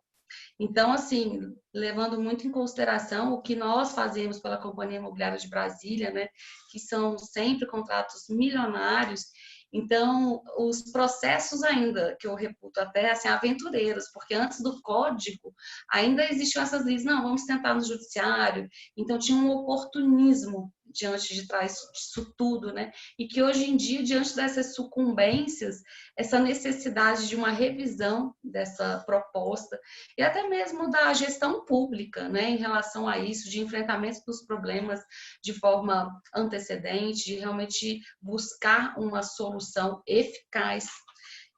Então, assim, levando muito em consideração o que nós fazemos pela Companhia Imobiliária de Brasília, né, que são sempre contratos milionários, então, os processos ainda, que eu reputo até assim, aventureiros, porque antes do código ainda existiam essas leis, não, vamos tentar no judiciário, então tinha um oportunismo diante de trás disso tudo, né? E que hoje em dia, diante dessas sucumbências, essa necessidade de uma revisão dessa proposta e até mesmo da gestão pública, né, em relação a isso, de enfrentamento dos problemas de forma antecedente, de realmente buscar uma solução eficaz.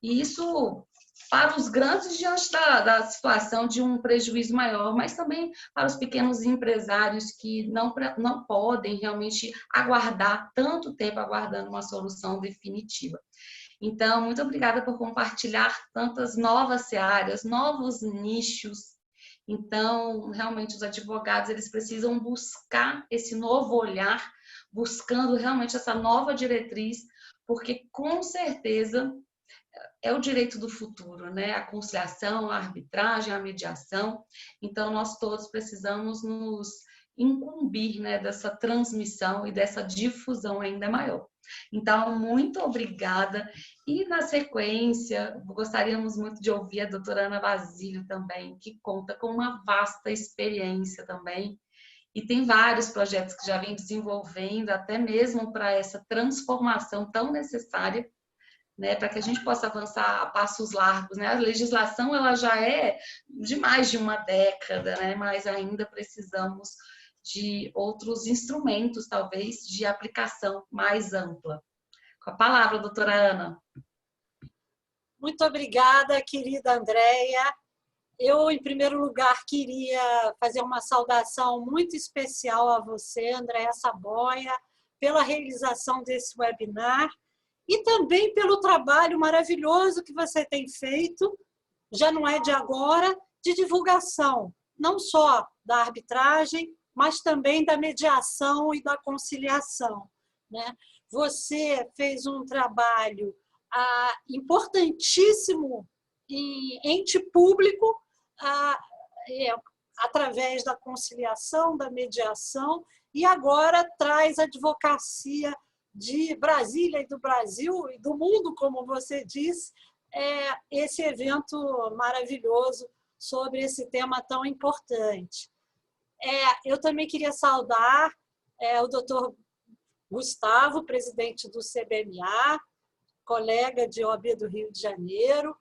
E isso para os grandes diante da situação de um prejuízo maior, mas também para os pequenos empresários que não podem realmente aguardar tanto tempo aguardando uma solução definitiva. Então, muito obrigada por compartilhar tantas novas searas, novos nichos. Então, realmente, os advogados eles precisam buscar esse novo olhar, buscando realmente essa nova diretriz, porque, com certeza, é o direito do futuro, né? A conciliação, a arbitragem, a mediação. Então, nós todos precisamos nos incumbir, né, dessa transmissão e dessa difusão ainda maior. Então, muito obrigada. E, na sequência, gostaríamos muito de ouvir a doutora Ana Basílio também, que conta com uma vasta experiência também. E tem vários projetos que já vem desenvolvendo, até mesmo para essa transformação tão necessária, né, para que a gente possa avançar a passos largos, né? A legislação ela já é de mais de uma década, né? Mas ainda precisamos de outros instrumentos, talvez, de aplicação mais ampla. Com a palavra, doutora Ana. Muito obrigada, querida Andréia. Eu, em primeiro lugar, queria fazer uma saudação muito especial a você, Andréia Saboia, pela realização desse webinar e também pelo trabalho maravilhoso que você tem feito, já não é de agora, de divulgação, não só da arbitragem, mas também da mediação e da conciliação, né? Você fez um trabalho importantíssimo em ente público, através da conciliação, da mediação, e agora traz a advocacia de Brasília e do Brasil e do mundo, como você disse, esse evento maravilhoso sobre esse tema tão importante. Eu também queria saudar o doutor Gustavo, presidente do CBMA, colega de OAB do Rio de Janeiro,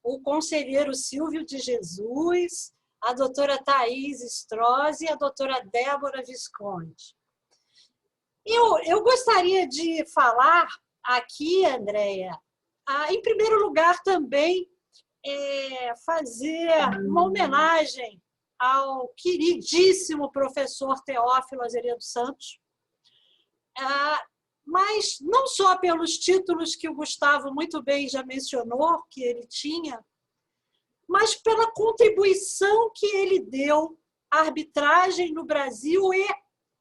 o conselheiro Silvio de Jesus, a doutora Thaís Strozzi e a doutora Débora Visconti. Eu gostaria de falar aqui, Andréia, Em primeiro lugar, também, fazer uma homenagem ao queridíssimo professor Teófilo Azeredo Santos, mas não só pelos títulos que o Gustavo muito bem já mencionou, que ele tinha, mas pela contribuição que ele deu à arbitragem no Brasil e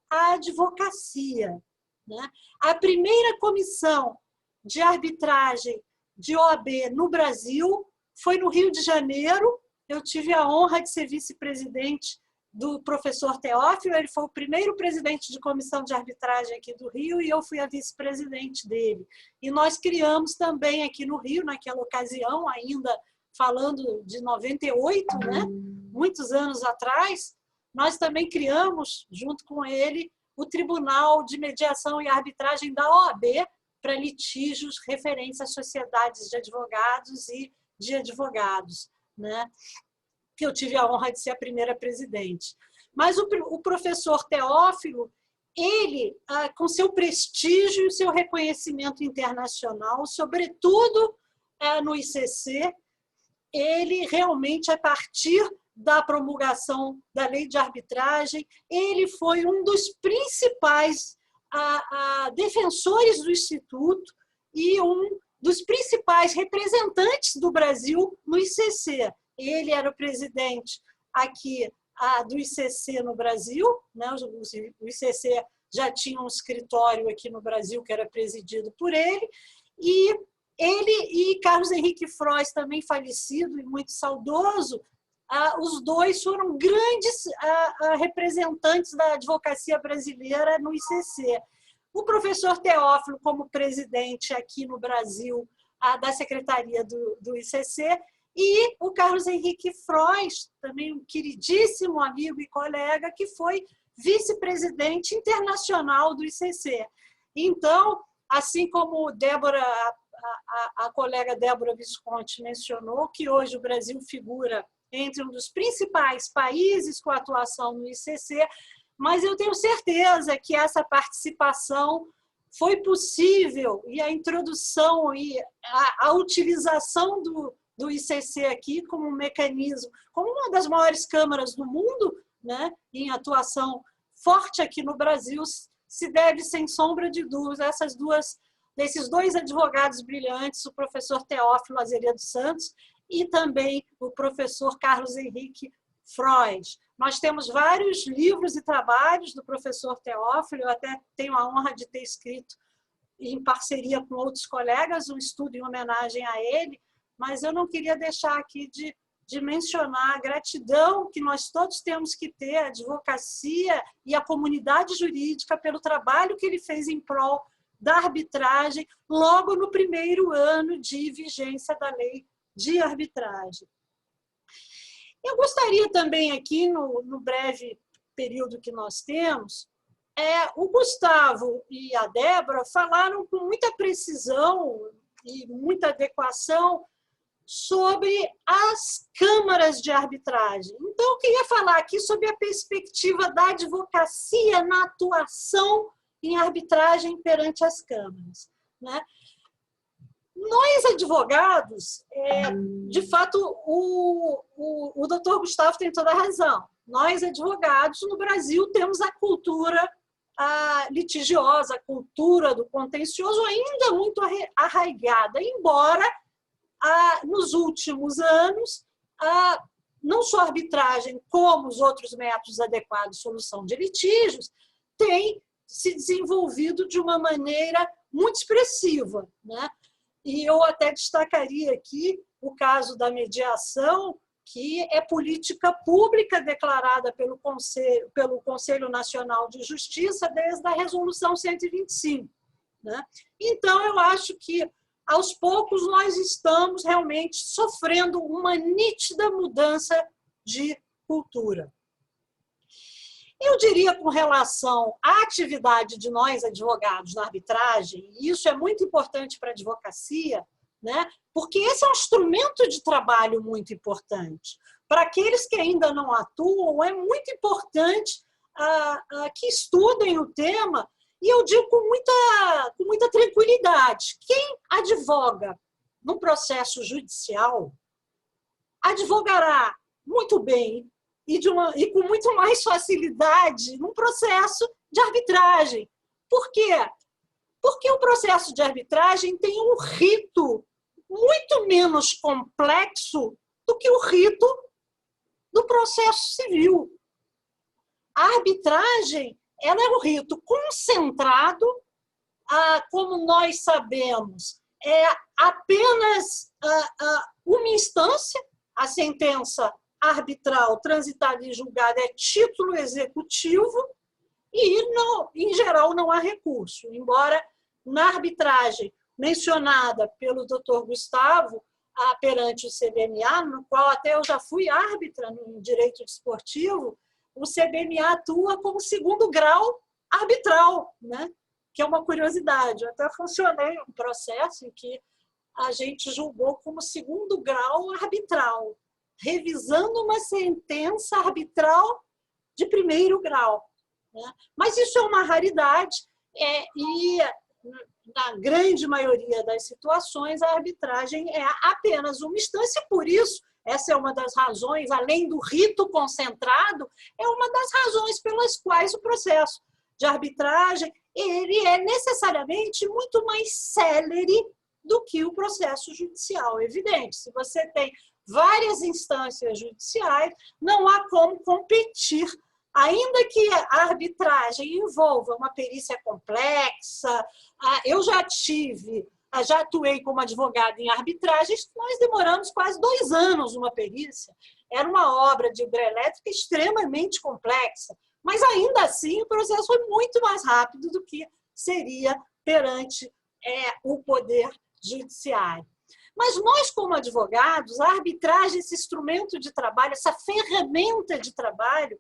à advocacia, né? A primeira comissão de arbitragem de OAB no Brasil foi no Rio de Janeiro. Eu tive a honra de ser vice-presidente do professor Teófilo, ele foi o primeiro presidente de comissão de arbitragem aqui do Rio e eu fui a vice-presidente dele. E nós criamos também aqui no Rio, naquela ocasião, ainda falando de 98, né? Muitos anos atrás, nós também criamos, junto com ele, o Tribunal de Mediação e Arbitragem da OAB para litígios referentes às sociedades de advogados e de advogados, né? Que eu tive a honra de ser a primeira presidente. Mas o professor Teófilo, ele, com seu prestígio e seu reconhecimento internacional, sobretudo no ICC, ele realmente, a partir da promulgação da lei de arbitragem, ele foi um dos principais defensores do Instituto e um dos principais representantes do Brasil no ICC. Ele era o presidente aqui do ICC no Brasil, né? O ICC já tinha um escritório aqui no Brasil que era presidido por ele, e ele e Carlos Henrique Frois, também falecido e muito saudoso, os dois foram grandes representantes da advocacia brasileira no ICC. O professor Teófilo, como presidente aqui no Brasil da Secretaria do ICC, e o Carlos Henrique Frois, também um queridíssimo amigo e colega, que foi vice-presidente internacional do ICC. Então, assim como a colega Débora Visconti mencionou, que hoje o Brasil figura entre um dos principais países com atuação no ICC, mas eu tenho certeza que essa participação foi possível, e a introdução e a utilização do ICC aqui como um mecanismo, como uma das maiores câmaras do mundo, né, em atuação forte aqui no Brasil, se deve, sem sombra de dúvida, desses dois advogados brilhantes, o professor Teófilo Azeredo Santos e também o professor Carlos Henrique Frois. Nós temos vários livros e trabalhos do professor Teófilo, eu até tenho a honra de ter escrito, em parceria com outros colegas, um estudo em homenagem a ele, mas eu não queria deixar aqui de mencionar a gratidão que nós todos temos que ter, a advocacia e a comunidade jurídica, pelo trabalho que ele fez em prol da arbitragem, logo no primeiro ano de vigência da lei de arbitragem. Eu gostaria também aqui, no breve período que nós temos, o Gustavo e a Débora falaram com muita precisão e muita adequação sobre as câmaras de arbitragem. Então, eu queria falar aqui sobre a perspectiva da advocacia na atuação em arbitragem perante as câmaras, né? Nós, advogados, de fato, o doutor Gustavo tem toda a razão. Nós, advogados, no Brasil, temos a cultura litigiosa, a cultura do contencioso ainda muito arraigada, embora nos últimos anos, não só a arbitragem, como os outros métodos adequados de solução de litígios, tem se desenvolvido de uma maneira muito expressiva, né? E eu até destacaria aqui o caso da mediação, que é política pública declarada pelo Conselho Nacional de Justiça desde a Resolução 125. Né? Então, eu acho que, aos poucos, nós estamos realmente sofrendo uma nítida mudança de cultura. Eu diria, com relação à atividade de nós, advogados, na arbitragem, e isso é muito importante para a advocacia, né? Porque esse é um instrumento de trabalho muito importante. Para aqueles que ainda não atuam, é muito importante que estudem o tema, e eu digo com muita tranquilidade. Quem advoga no processo judicial, advogará muito bem e com muito mais facilidade num processo de arbitragem. Por quê? Porque o processo de arbitragem tem um rito muito menos complexo do que o rito do processo civil. A arbitragem, ela é um rito concentrado, como nós sabemos, é apenas uma instância, a sentença arbitral transitada e julgada é título executivo e, não, em geral, não há recurso. Embora na arbitragem mencionada pelo doutor Gustavo perante o CBMA, no qual até eu já fui árbitra no direito desportivo, o CBMA atua como segundo grau arbitral, né? Que é uma curiosidade. Eu até funcionei um processo em que a gente julgou como segundo grau arbitral, revisando uma sentença arbitral de primeiro grau, né? Mas isso é uma raridade e, na grande maioria das situações, a arbitragem é apenas uma instância. Por isso, essa é uma das razões, além do rito concentrado, é uma das razões pelas quais o processo de arbitragem ele é necessariamente muito mais célere do que o processo judicial. Evidente, se você tem várias instâncias judiciais, não há como competir. Ainda que a arbitragem envolva uma perícia complexa, eu já atuei como advogada em arbitragens, nós demoramos quase 2 anos uma perícia. Era uma obra de hidrelétrica extremamente complexa, mas ainda assim o processo foi muito mais rápido do que seria perante o poder judiciário. Mas nós, como advogados, a arbitragem, esse instrumento de trabalho, essa ferramenta de trabalho,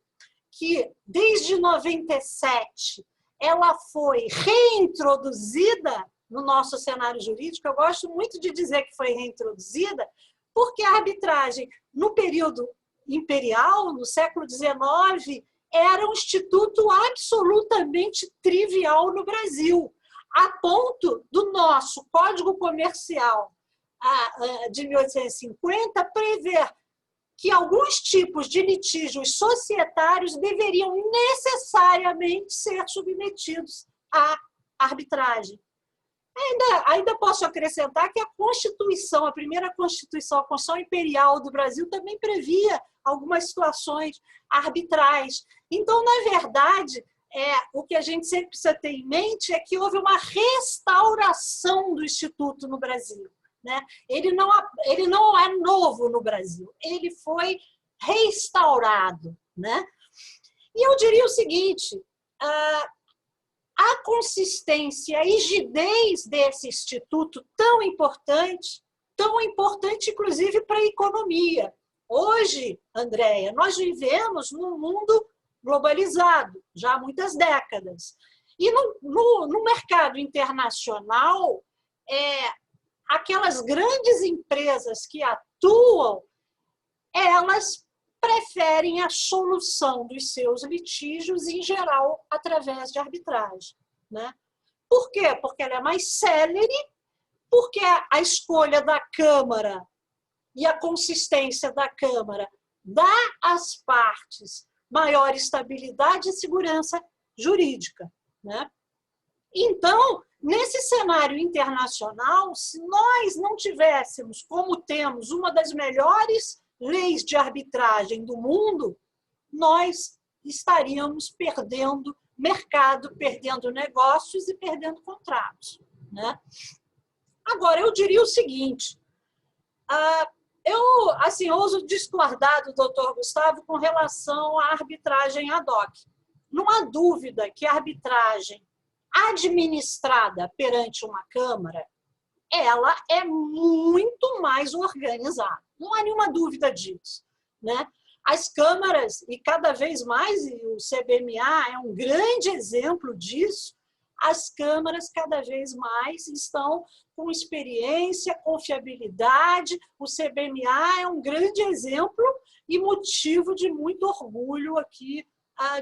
que desde 97 ela foi reintroduzida no nosso cenário jurídico. Eu gosto muito de dizer que foi reintroduzida, porque a arbitragem, no período imperial, no século XIX, era um instituto absolutamente trivial no Brasil, a ponto do nosso Código Comercial de 1850 prever que alguns tipos de litígios societários deveriam necessariamente ser submetidos à arbitragem. Ainda posso acrescentar que a Constituição, a primeira Constituição, a Constituição Imperial do Brasil, também previa algumas situações arbitrais. Então, na verdade, o que a gente sempre precisa ter em mente é que houve uma restauração do Instituto no Brasil, né? Ele não é novo no Brasil, ele foi restaurado, né? E eu diria o seguinte: a consistência, a rigidez desse instituto tão importante inclusive para a economia. Hoje, Andréia, nós vivemos num mundo globalizado já há muitas décadas. E no mercado internacional, aquelas grandes empresas que atuam, elas preferem a solução dos seus litígios, em geral, através de arbitragem, né? Por quê? Porque ela é mais célere, porque a escolha da Câmara e a consistência da Câmara dá às partes maior estabilidade e segurança jurídica, né? Então, nesse cenário internacional, se nós não tivéssemos, como temos, uma das melhores leis de arbitragem do mundo, nós estaríamos perdendo mercado, perdendo negócios e perdendo contratos, né? Agora, eu diria o seguinte: eu ouso discordar do doutor Gustavo com relação à arbitragem ad hoc. Não há dúvida que a arbitragem administrada perante uma Câmara, ela é muito mais organizada. Não há nenhuma dúvida disso, né? As câmaras, e cada vez mais, e o CBMA é um grande exemplo disso, as câmaras cada vez mais estão com experiência, confiabilidade. O CBMA é um grande exemplo e motivo de muito orgulho aqui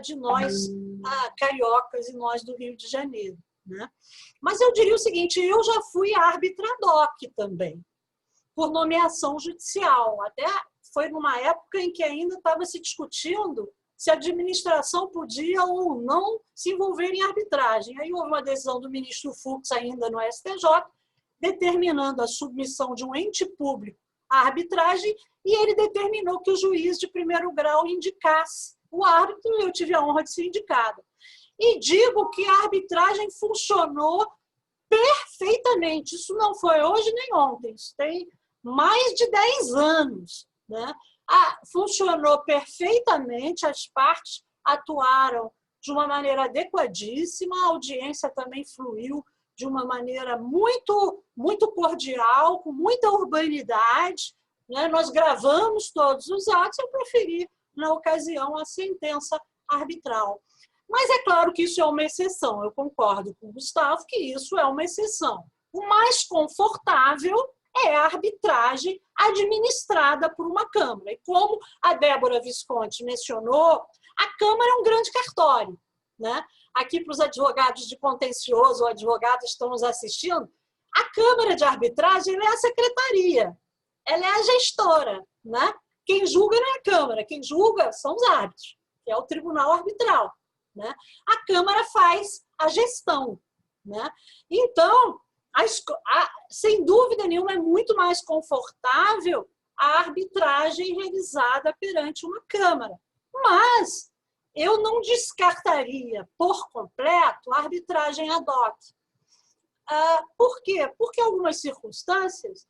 de nós, cariocas, e nós do Rio de Janeiro, né? Mas eu diria o seguinte: eu já fui árbitra ad hoc também, por nomeação judicial. Até foi numa época em que ainda estava se discutindo se a administração podia ou não se envolver em arbitragem. Aí houve uma decisão do ministro Fux, ainda no STJ, determinando a submissão de um ente público à arbitragem, e ele determinou que o juiz de primeiro grau indicasse o árbitro, e eu tive a honra de ser indicada. E digo que a arbitragem funcionou perfeitamente. Isso não foi hoje nem ontem, isso tem mais de 10 anos, né? Funcionou perfeitamente, as partes atuaram de uma maneira adequadíssima, a audiência também fluiu de uma maneira muito, muito cordial, com muita urbanidade, né? Nós gravamos todos os atos, eu preferi, na ocasião, a sentença arbitral. Mas é claro que isso é uma exceção, eu concordo com o Gustavo que isso é uma exceção. O mais confortável é a arbitragem administrada por uma Câmara. E como a Débora Visconti mencionou, a Câmara é um grande cartório, né? Aqui para os advogados de contencioso ou advogados que estão nos assistindo, a Câmara de Arbitragem ela é a secretaria, ela é a gestora, né? Quem julga não é a Câmara, quem julga são os árbitros, que é o Tribunal Arbitral, né? A Câmara faz a gestão, né? Então, sem dúvida nenhuma, é muito mais confortável a arbitragem realizada perante uma Câmara. Mas eu não descartaria por completo a arbitragem ad hoc. Por quê? Porque em algumas circunstâncias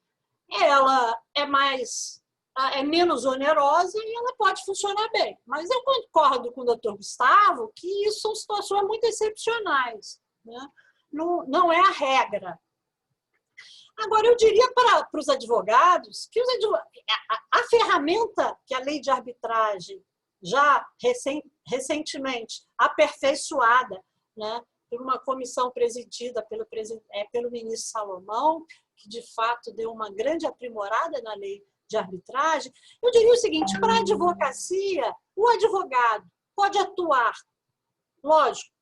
ela é menos onerosa e ela pode funcionar bem. Mas eu concordo com o doutor Gustavo que isso são situações muito excepcionais, né? Não é a regra. Agora, eu diria para os advogados que a ferramenta que a lei de arbitragem já recentemente aperfeiçoada, né, por uma comissão presidida pelo ministro Salomão, que de fato deu uma grande aprimorada na lei de arbitragem, eu diria o seguinte: para a advocacia, o advogado pode atuar, lógico,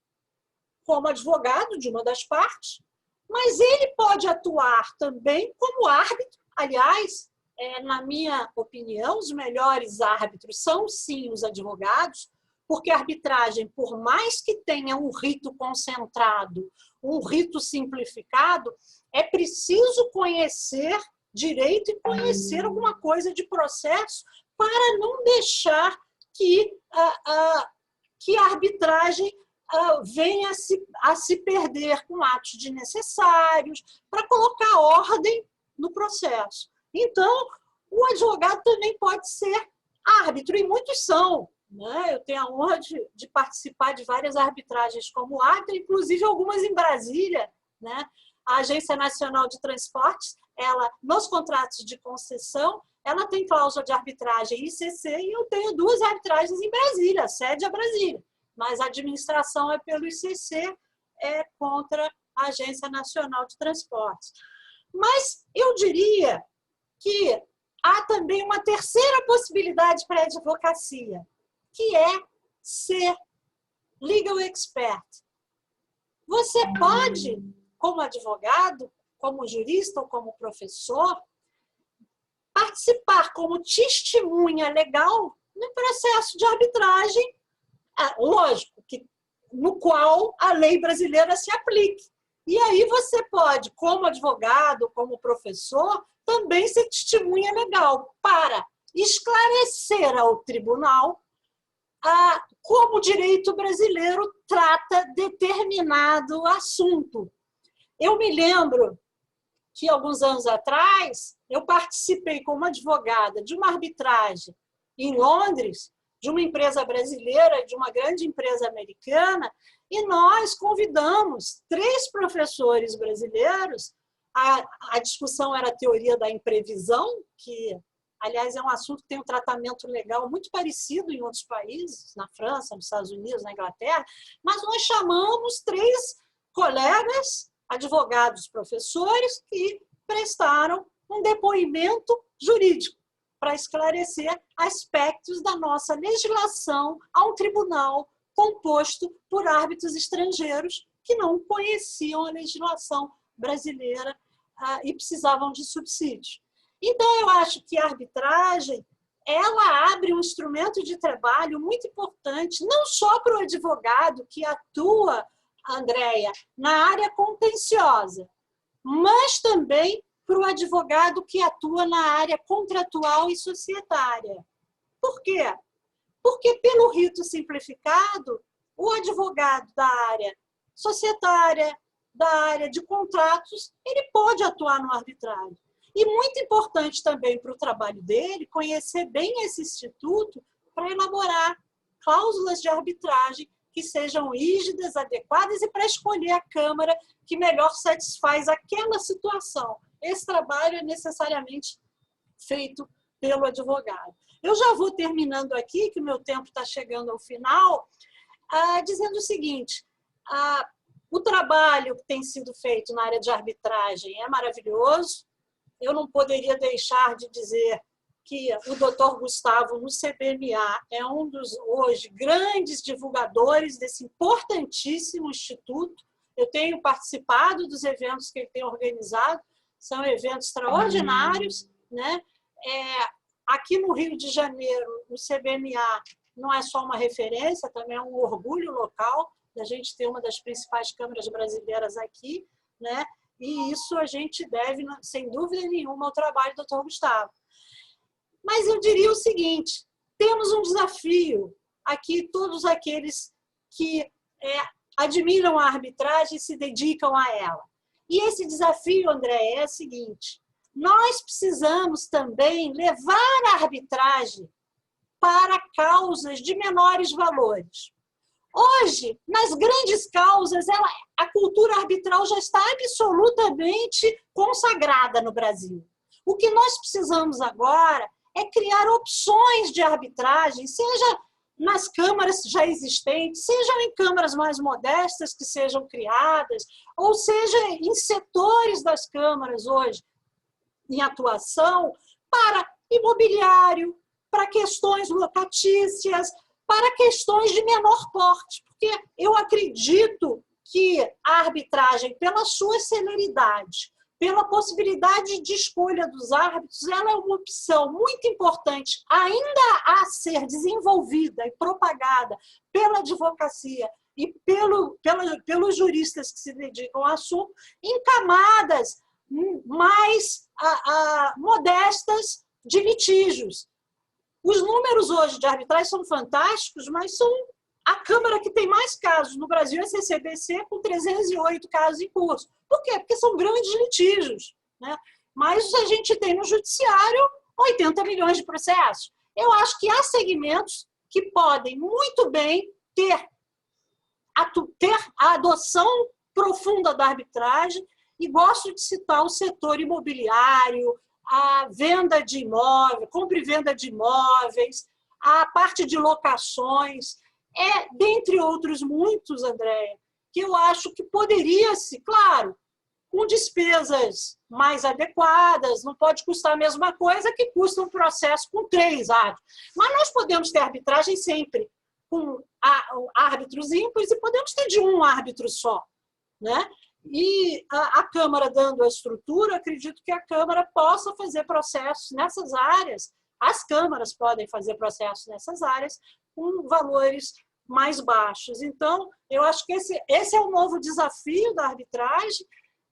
como advogado de uma das partes, mas ele pode atuar também como árbitro. Aliás, na minha opinião, os melhores árbitros são, sim, os advogados, porque a arbitragem, por mais que tenha um rito concentrado, um rito simplificado, é preciso conhecer direito e conhecer alguma coisa de processo para não deixar que a arbitragem venha a se perder com atos desnecessários, para colocar ordem no processo. Então, o advogado também pode ser árbitro, e muitos são, né? Eu tenho a honra de participar de várias arbitragens como árbitro, inclusive algumas em Brasília, né? A Agência Nacional de Transportes, ela, nos contratos de concessão, ela tem cláusula de arbitragem ICC, e eu tenho 2 arbitragens em Brasília, a sede é Brasília. Mas a administração é pelo ICC, contra a Agência Nacional de Transportes. Mas eu diria que há também uma terceira possibilidade para a advocacia, que é ser legal expert. Você pode, como advogado, como jurista ou como professor, participar como testemunha legal no processo de arbitragem, lógico, no qual a lei brasileira se aplique. E aí você pode, como advogado, como professor, também ser testemunha legal para esclarecer ao tribunal como o direito brasileiro trata determinado assunto. Eu me lembro que, alguns anos atrás, eu participei como advogada de uma arbitragem em Londres, de uma empresa brasileira, de uma grande empresa americana, e nós convidamos 3 professores brasileiros. A discussão era a teoria da imprevisão, que, aliás, é um assunto que tem um tratamento legal muito parecido em outros países, na França, nos Estados Unidos, na Inglaterra, mas nós chamamos 3 colegas, advogados, professores, que prestaram um depoimento jurídico para esclarecer aspectos da nossa legislação a um tribunal composto por árbitros estrangeiros que não conheciam a legislação brasileira e precisavam de subsídios. Então, eu acho que a arbitragem ela abre um instrumento de trabalho muito importante, não só para o advogado que atua, Andréia, na área contenciosa, mas também para o advogado que atua na área contratual e societária. Por quê? Porque, pelo rito simplificado, o advogado da área societária, da área de contratos, ele pode atuar no arbitrário. E muito importante também para o trabalho dele conhecer bem esse instituto para elaborar cláusulas de arbitragem que sejam rígidas, adequadas e para escolher a Câmara que melhor satisfaz aquela situação. Esse trabalho é necessariamente feito pelo advogado. Eu já vou terminando aqui, que o meu tempo está chegando ao final, dizendo o seguinte, o trabalho que tem sido feito na área de arbitragem é maravilhoso. Eu não poderia deixar de dizer que o Dr. Gustavo, no CBMA, é um dos, hoje, grandes divulgadores desse importantíssimo instituto. Eu tenho participado dos eventos que ele tem organizado, são eventos extraordinários, né? Aqui no Rio de Janeiro, o CBMA não é só uma referência, também é um orgulho local da gente ter uma das principais câmaras brasileiras aqui, né? E isso a gente deve, sem dúvida nenhuma, ao trabalho do Dr. Gustavo. Mas eu diria o seguinte, temos um desafio aqui, todos aqueles que admiram a arbitragem e se dedicam a ela. E esse desafio, André, é o seguinte, nós precisamos também levar a arbitragem para causas de menores valores. Hoje, nas grandes causas, a cultura arbitral já está absolutamente consagrada no Brasil. O que nós precisamos agora é criar opções de arbitragem, seja nas câmaras já existentes, sejam em câmaras mais modestas que sejam criadas, ou seja em setores das câmaras hoje em atuação, para imobiliário, para questões locatícias, para questões de menor porte, porque eu acredito que a arbitragem, pela sua celeridade, pela possibilidade de escolha dos árbitros, ela é uma opção muito importante, ainda a ser desenvolvida e propagada pela advocacia e pelos juristas que se dedicam ao assunto, em camadas mais modestas de litígios. Os números hoje de arbitragem são fantásticos, mas são a Câmara que tem mais casos no Brasil é a CCBC, com 308 casos em curso. Por quê? Porque são grandes litígios, né? Mas a gente tem no judiciário 80 milhões de processos. Eu acho que há segmentos que podem muito bem ter a adoção profunda da arbitragem, e gosto de citar o setor imobiliário, a venda de imóveis, compra e venda de imóveis, a parte de locações, dentre outros muitos, Andréia, que eu acho que poderia-se, claro, com despesas mais adequadas, não pode custar a mesma coisa que custa um processo com 3 árbitros. Mas nós podemos ter arbitragem sempre com árbitros ímpares e podemos ter de um árbitro só, né? E a Câmara dando a estrutura, acredito que a Câmara possa fazer processos nessas áreas, as câmaras podem fazer processos nessas áreas com valores mais baixos. Então, eu acho que esse é o novo desafio da arbitragem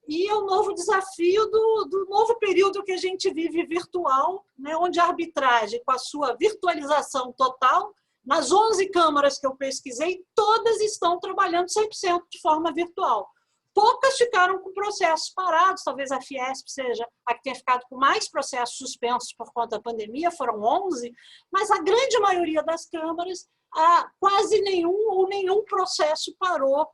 e é o novo desafio do novo período que a gente vive virtual, né, onde a arbitragem, com a sua virtualização total, nas 11 câmaras que eu pesquisei, todas estão trabalhando 100% de forma virtual. Poucas ficaram com processos parados, talvez a Fiesp seja a que tenha ficado com mais processos suspensos por conta da pandemia, foram 11, mas a grande maioria das câmaras, quase nenhum processo parou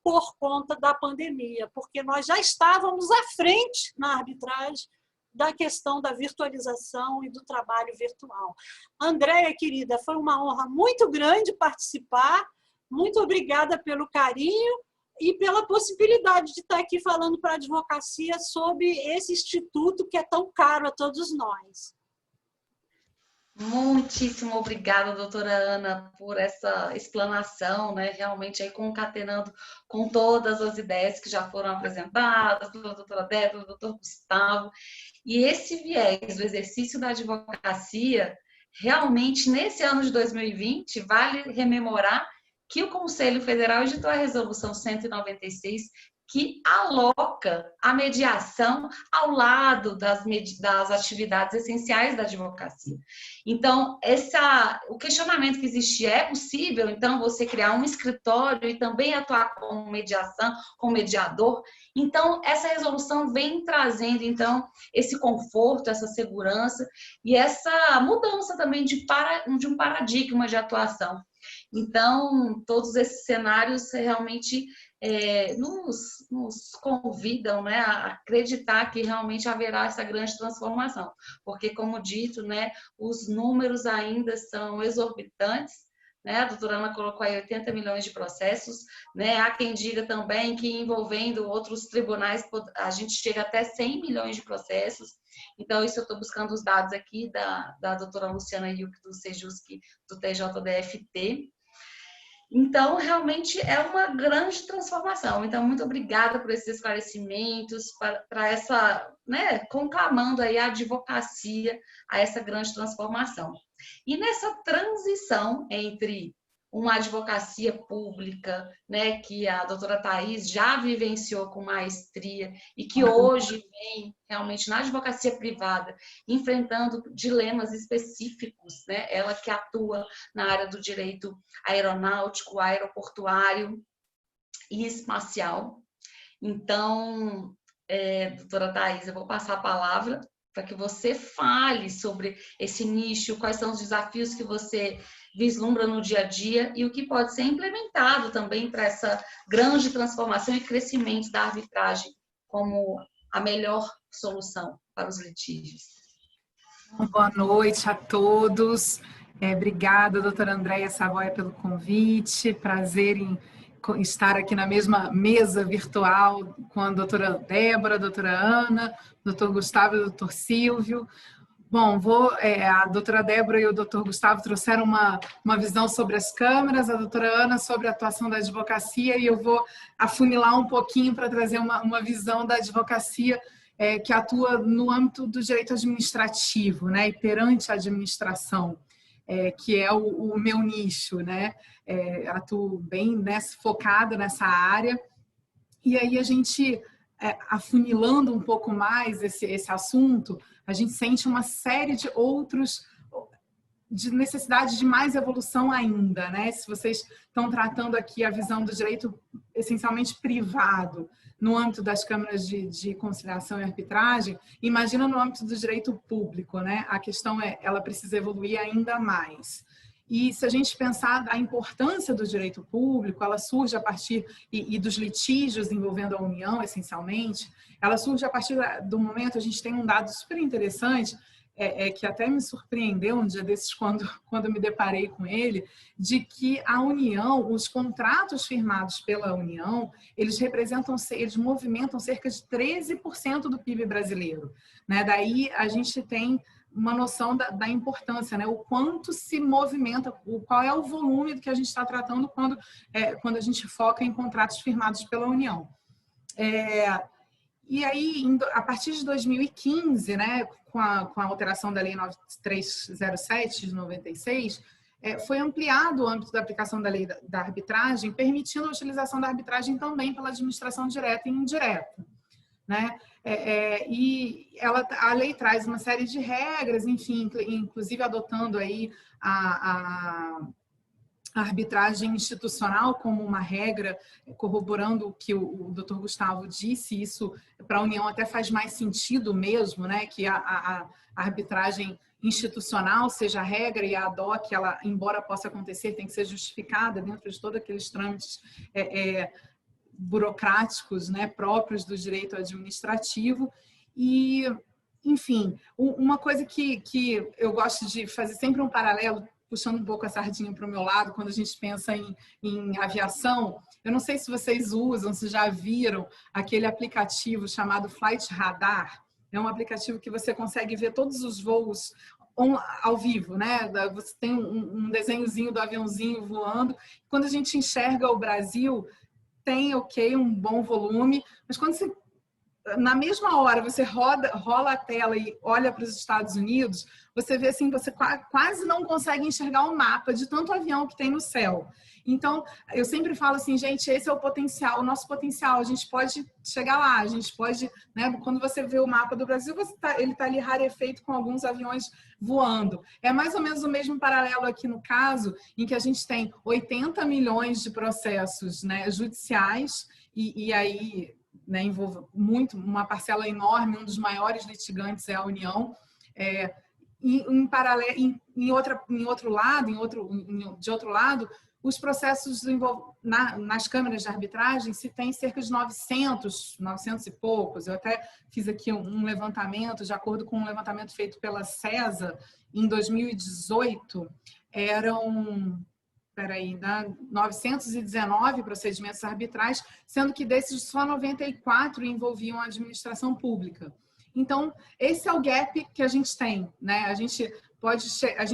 por conta da pandemia, porque nós já estávamos à frente na arbitragem da questão da virtualização e do trabalho virtual. Andréia, querida, foi uma honra muito grande participar, muito obrigada pelo carinho e pela possibilidade de estar aqui falando para a advocacia sobre esse instituto que é tão caro a todos nós. Muitíssimo obrigada, doutora Ana, por essa explanação, né? Realmente aí concatenando com todas as ideias que já foram apresentadas pela doutora Débora, pelo doutor Gustavo. E esse viés do exercício da advocacia, realmente, nesse ano de 2020, vale rememorar que o Conselho Federal editou a Resolução 196, que aloca a mediação ao lado das atividades essenciais da advocacia. Então, o questionamento que existia, é possível, então, você criar um escritório e também atuar com mediação, com mediador? Então, essa resolução vem trazendo, então, esse conforto, essa segurança e essa mudança também de um paradigma de atuação. Então, todos esses cenários realmente nos convidam, né, a acreditar que realmente haverá essa grande transformação, porque, como dito, né, os números ainda são exorbitantes, né? A doutora Ana colocou aí 80 milhões de processos, né? Há quem diga também que envolvendo outros tribunais a gente chega até 100 milhões de processos. Então, isso eu estou buscando os dados aqui da doutora Luciana Yuc, do Sejusc, do TJDFT. Então, realmente é uma grande transformação. Então, muito obrigada por esses esclarecimentos, para essa, né, conclamando aí a advocacia a essa grande transformação. E nessa transição entre uma advocacia pública, né, que a doutora Thais já vivenciou com maestria e que hoje vem realmente na advocacia privada enfrentando dilemas específicos, né, ela que atua na área do direito aeronáutico, aeroportuário e espacial. Então, doutora Thais, eu vou passar a palavra para que você fale sobre esse nicho, quais são os desafios que você vislumbra no dia a dia e o que pode ser implementado também para essa grande transformação e crescimento da arbitragem como a melhor solução para os litígios. Boa noite a todos. Obrigada, doutora Andréia Savoia, pelo convite. Prazer em estar aqui na mesma mesa virtual com a doutora Débora, a doutora Ana, o doutor Gustavo e o doutor Silvio. Bom, a doutora Débora e o doutor Gustavo trouxeram uma visão sobre as câmeras, a doutora Ana sobre a atuação da advocacia, e eu vou afunilar um pouquinho para trazer uma visão da advocacia que atua no âmbito do direito administrativo, né, e perante a administração, que é o meu nicho, né? Atuo bem focada nessa área. E aí a gente, afunilando um pouco mais esse assunto, a gente sente uma série de necessidade de mais evolução ainda, né? Se vocês estão tratando aqui a visão do direito essencialmente privado no âmbito das câmaras de conciliação e arbitragem, imagina no âmbito do direito público, né? A questão ela precisa evoluir ainda mais. E se a gente pensar a importância do direito público, ela surge a partir, e dos litígios envolvendo a União, essencialmente, ela surge a partir do momento, a gente tem um dado super interessante, que até me surpreendeu um dia desses quando me deparei com ele, de que a União, os contratos firmados pela União, eles movimentam cerca de 13% do PIB brasileiro, né? Daí a gente tem uma noção da importância, né? O quanto se movimenta, qual é o volume do que a gente está tratando quando a gente foca em contratos firmados pela União. E aí, a partir de 2015, né, com a alteração da Lei 9307 de 96, foi ampliado o âmbito da aplicação da lei da arbitragem, permitindo a utilização da arbitragem também pela administração direta e indireta, né? E a lei traz uma série de regras, enfim, inclusive adotando aí a arbitragem institucional como uma regra, corroborando o que o Dr. Gustavo disse. Isso para a União até faz mais sentido mesmo, né? Que a arbitragem institucional seja a regra e a ADOC, ela, embora possa acontecer, tem que ser justificada dentro de todos aqueles trâmites burocráticos, né, próprios do direito administrativo. E, enfim, uma coisa que eu gosto de fazer sempre um paralelo, puxando um pouco a sardinha para o meu lado, quando a gente pensa em aviação, eu não sei se vocês usam, se já viram aquele aplicativo chamado Flight Radar. É um aplicativo que você consegue ver todos os voos ao vivo, né? Você tem um desenhozinho do aviãozinho voando. Quando a gente enxerga o Brasil, tem, ok, um bom volume, mas quando você, na mesma hora, você rola a tela e olha para os Estados Unidos, você vê assim, você quase não consegue enxergar o mapa de tanto avião que tem no céu. Então, eu sempre falo assim, gente, esse é o potencial, o nosso potencial, a gente pode chegar lá, a gente pode, né, quando você vê o mapa do Brasil, ele está ali rarefeito com alguns aviões voando. É mais ou menos o mesmo paralelo aqui no caso, em que a gente tem 80 milhões de processos, né, judiciais, e aí, né, envolve uma parcela enorme, um dos maiores litigantes é a União, em paralelo, de outro lado, os processos nas câmaras de arbitragem se tem cerca de 900 e poucos. Eu até fiz aqui um levantamento, de acordo com um levantamento feito pela CESA, em 2018, eram 919 procedimentos arbitrais, sendo que desses só 94 envolviam a administração pública. Então, esse é o gap que a gente tem, né? A gente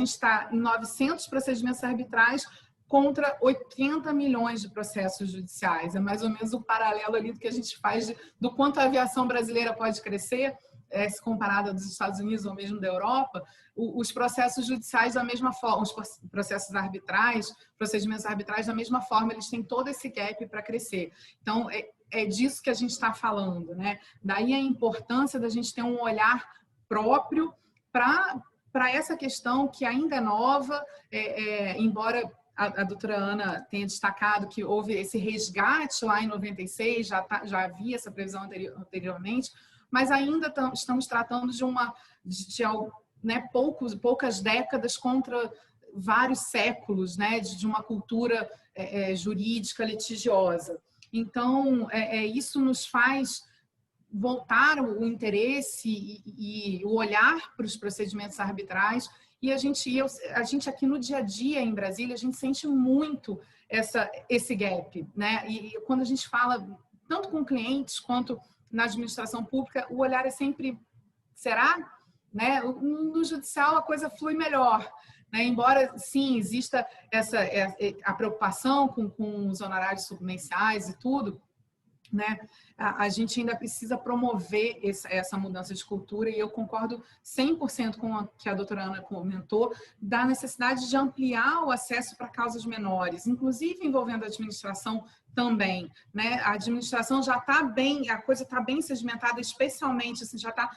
está em 900 procedimentos arbitrais contra 80 milhões de processos judiciais. É mais ou menos o paralelo ali do que a gente faz do quanto a aviação brasileira pode crescer, se comparada dos Estados Unidos ou mesmo da Europa. Os processos judiciais da mesma forma, os processos arbitrais, procedimentos arbitrais da mesma forma, eles têm todo esse gap para crescer. Então, é disso que a gente está falando, né? Daí a importância da gente ter um olhar próprio para essa questão que ainda é nova, embora a doutora Ana tenha destacado que houve esse resgate lá em 96, já havia essa previsão anteriormente, mas ainda estamos tratando né, poucas décadas contra vários séculos, né, de uma cultura jurídica litigiosa. Então, isso nos faz voltar o interesse e o olhar para os procedimentos arbitrais. E a gente aqui no dia a dia em Brasília, a gente sente muito esse gap, né? E quando a gente fala tanto com clientes quanto na administração pública, o olhar é sempre, será? Né? No judicial a coisa flui melhor, né? Embora, sim, exista a preocupação com os honorários suplemenciais e tudo, né? A gente ainda precisa promover essa mudança de cultura, e eu concordo 100% com o que a doutora Ana comentou, da necessidade de ampliar o acesso para causas menores, inclusive envolvendo a administração também, né? A administração já está bem, a coisa está bem sedimentada, especialmente, assim, já está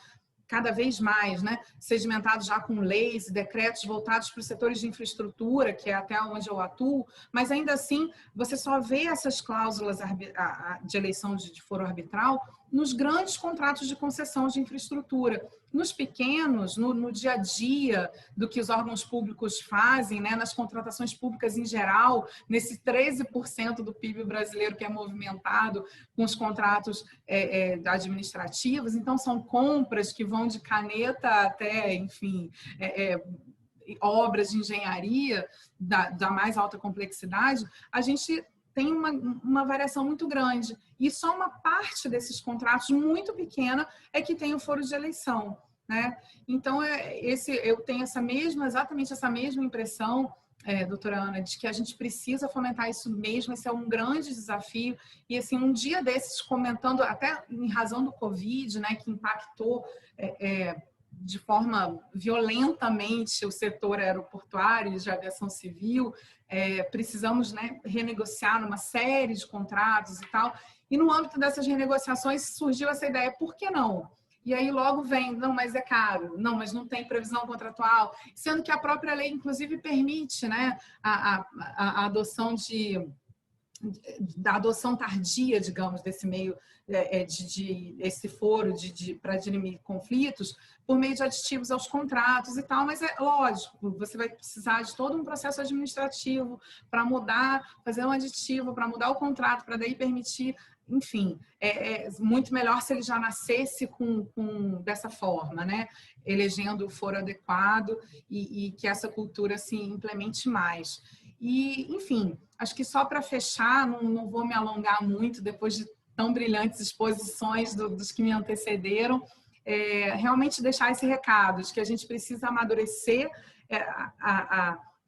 cada vez mais, né, sedimentado já com leis e decretos voltados para os setores de infraestrutura, que é até onde eu atuo, mas ainda assim você só vê essas cláusulas de eleição de foro arbitral nos grandes contratos de concessão de infraestrutura. Nos pequenos, no dia a dia do que os órgãos públicos fazem, né, nas contratações públicas em geral, nesse 13% do PIB brasileiro que é movimentado com os contratos administrativos, então são compras que vão de caneta até, enfim, obras de engenharia da mais alta complexidade, a gente tem uma variação muito grande. E só uma parte desses contratos, muito pequena, é que tem o foro de eleição, né? Então, eu tenho exatamente essa mesma impressão, doutora Ana, de que a gente precisa fomentar isso mesmo. Esse é um grande desafio. E, assim, um dia desses, comentando, até em razão do Covid, né, que impactou de forma violentamente o setor aeroportuário de aviação civil, precisamos, né, renegociar uma série de contratos e tal. E no âmbito dessas renegociações surgiu essa ideia, por que não? E aí logo vem, não, mas é caro, não, mas não tem previsão contratual, sendo que a própria lei, inclusive, permite, né, a adoção da adoção tardia, digamos, desse meio, esse foro para dirimir conflitos, por meio de aditivos aos contratos e tal, mas é lógico, você vai precisar de todo um processo administrativo para mudar, fazer um aditivo, para mudar o contrato, para daí permitir, enfim, é muito melhor se ele já nascesse dessa forma, né? Elegendo o foro adequado e que essa cultura se implemente mais. E, enfim, acho que só para fechar, não vou me alongar muito depois de tão brilhantes exposições dos que me antecederam, realmente deixar esse recado de que a gente precisa amadurecer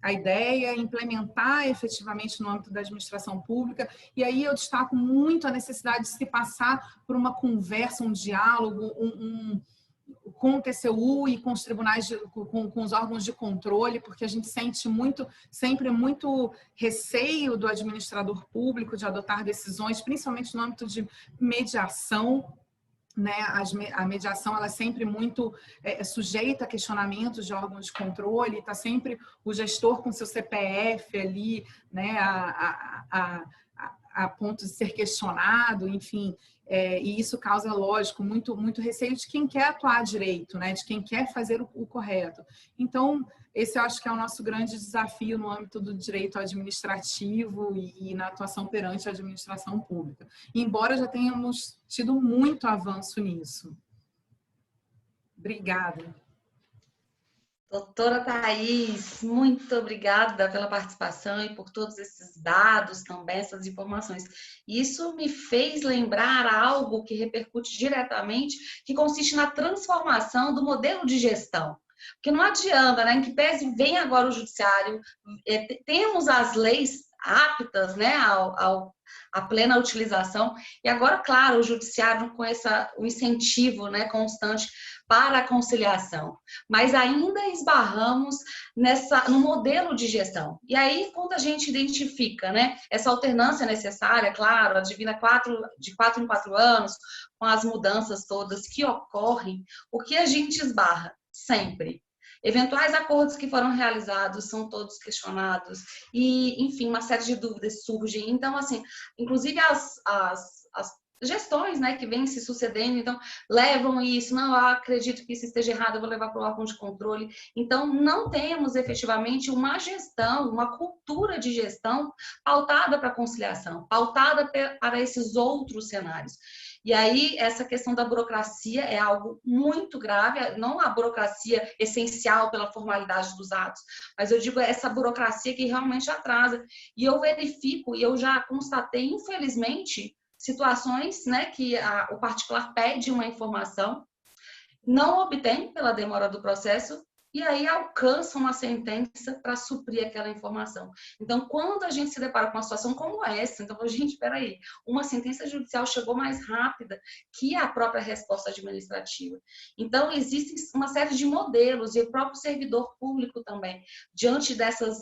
a ideia, implementar efetivamente no âmbito da administração pública. E aí eu destaco muito a necessidade de se passar por uma conversa, um diálogo, com o TCU e com os tribunais, com os órgãos de controle, porque a gente sente sempre muito receio do administrador público de adotar decisões, principalmente no âmbito de mediação, né? A mediação ela é sempre muito sujeita a questionamentos de órgãos de controle, está sempre o gestor com seu CPF ali, né? A ponto de ser questionado, enfim, e isso causa, lógico, muito receio de quem quer atuar direito, né? De quem quer fazer o correto. Então, esse eu acho que é o nosso grande desafio no âmbito do direito administrativo e na atuação perante a administração pública. Embora já tenhamos tido muito avanço nisso. Obrigada. Doutora Thais, muito obrigada pela participação e por todos esses dados também, essas informações. Isso me fez lembrar algo que repercute diretamente, que consiste na transformação do modelo de gestão. Porque não adianta, né? Em que pese vem agora o judiciário, temos as leis aptas, né, a plena utilização, e agora, claro, o judiciário com o incentivo, né, constante para a conciliação, mas ainda esbarramos no modelo de gestão. E aí, quando a gente identifica, né, essa alternância necessária, claro, advinda de 4 em 4 anos, com as mudanças todas que ocorrem, o que a gente esbarra? Sempre. Eventuais acordos que foram realizados são todos questionados e, enfim, uma série de dúvidas surgem. Então, assim, inclusive as gestões, né, que vêm se sucedendo, então, levam isso, não, eu acredito que isso esteja errado, eu vou levar para o órgão de controle. Então, não temos efetivamente uma gestão, uma cultura de gestão pautada para a conciliação, pautada para esses outros cenários. E aí, essa questão da burocracia é algo muito grave, não a burocracia essencial pela formalidade dos atos, mas eu digo essa burocracia que realmente atrasa. E eu verifico, e eu já constatei, infelizmente, situações, né, que o particular pede uma informação, não obtém pela demora do processo, e aí alcança uma sentença para suprir aquela informação. Então, quando a gente se depara com uma situação como essa, então, gente, espera aí, uma sentença judicial chegou mais rápida que a própria resposta administrativa. Então, existem uma série de modelos, e o próprio servidor público também, diante dessas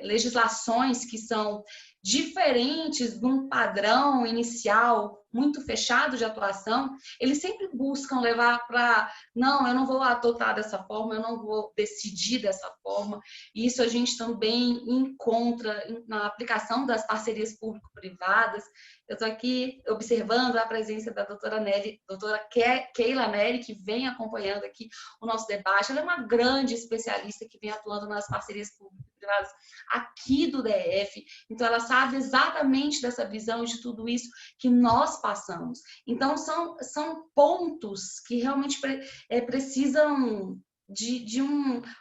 legislações que são diferentes de um padrão inicial muito fechado de atuação, eles sempre buscam levar para, não, eu não vou adotar dessa forma, eu não vou decidir dessa forma. E isso a gente também encontra na aplicação das parcerias público-privadas. Eu estou aqui observando a presença da doutora Keila Neri, que vem acompanhando aqui o nosso debate. Ela é uma grande especialista que vem atuando nas parcerias público-privadas aqui do DF. Então, ela sabe exatamente dessa visão e de tudo isso que nós passamos. Então, são pontos que realmente precisam de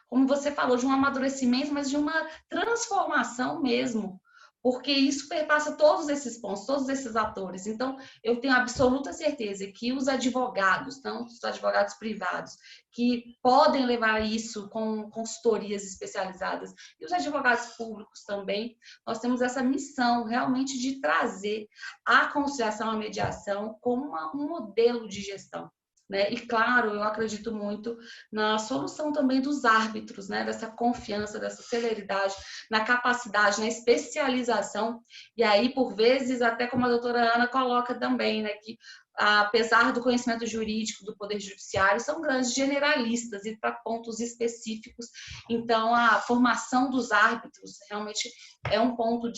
como você falou, de um amadurecimento, mas de uma transformação mesmo, porque isso perpassa todos esses pontos, todos esses atores. Então, eu tenho absoluta certeza que os advogados, não os advogados privados, que podem levar isso com consultorias especializadas, e os advogados públicos também, nós temos essa missão realmente de trazer a conciliação, a mediação como um modelo de gestão. Né? E, claro, eu acredito muito na solução também dos árbitros, né? Dessa confiança, dessa celeridade, na capacidade, na especialização. E aí, por vezes, até como a doutora Ana coloca também, né? Que apesar do conhecimento jurídico do Poder Judiciário, são grandes generalistas e para pontos específicos. Então, a formação dos árbitros realmente é um ponto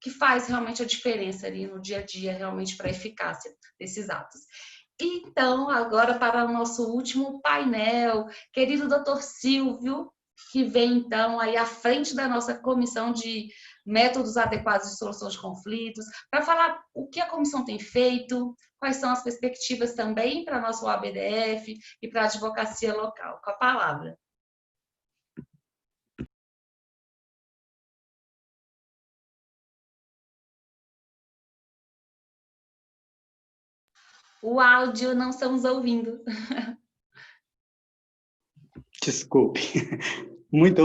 que faz realmente a diferença ali no dia a dia, realmente para a eficácia desses atos. Então, agora para o nosso último painel, querido doutor Silvio, que vem então aí à frente da nossa comissão de métodos adequados de solução de conflitos, para falar o que a comissão tem feito, quais são as perspectivas também para a nossa OABDF e para a advocacia local. Com a palavra. O áudio não estamos ouvindo. Desculpe. Muito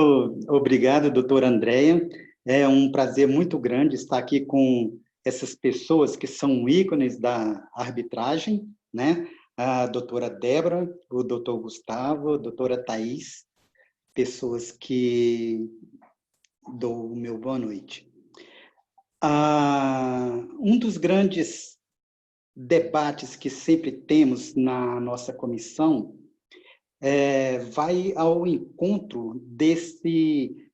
obrigado, doutora Andréia. É um prazer muito grande estar aqui com essas pessoas que são ícones da arbitragem, né? A doutora Débora, o doutor Gustavo, a doutora Thais, pessoas que dou o meu boa noite. Um dos grandes debates que sempre temos na nossa comissão vai ao encontro desse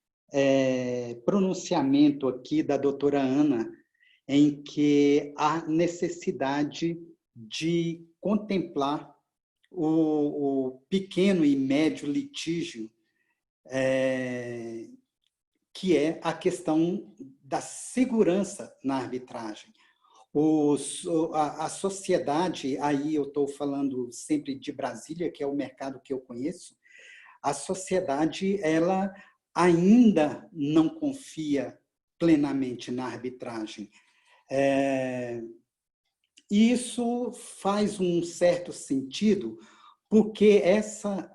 pronunciamento aqui da doutora Ana, em que há necessidade de contemplar o pequeno e médio litígio, que é a questão da segurança na arbitragem. A sociedade, aí eu estou falando sempre de Brasília, que é o mercado que eu conheço, a sociedade ela ainda não confia plenamente na arbitragem. Isso faz um certo sentido, porque essa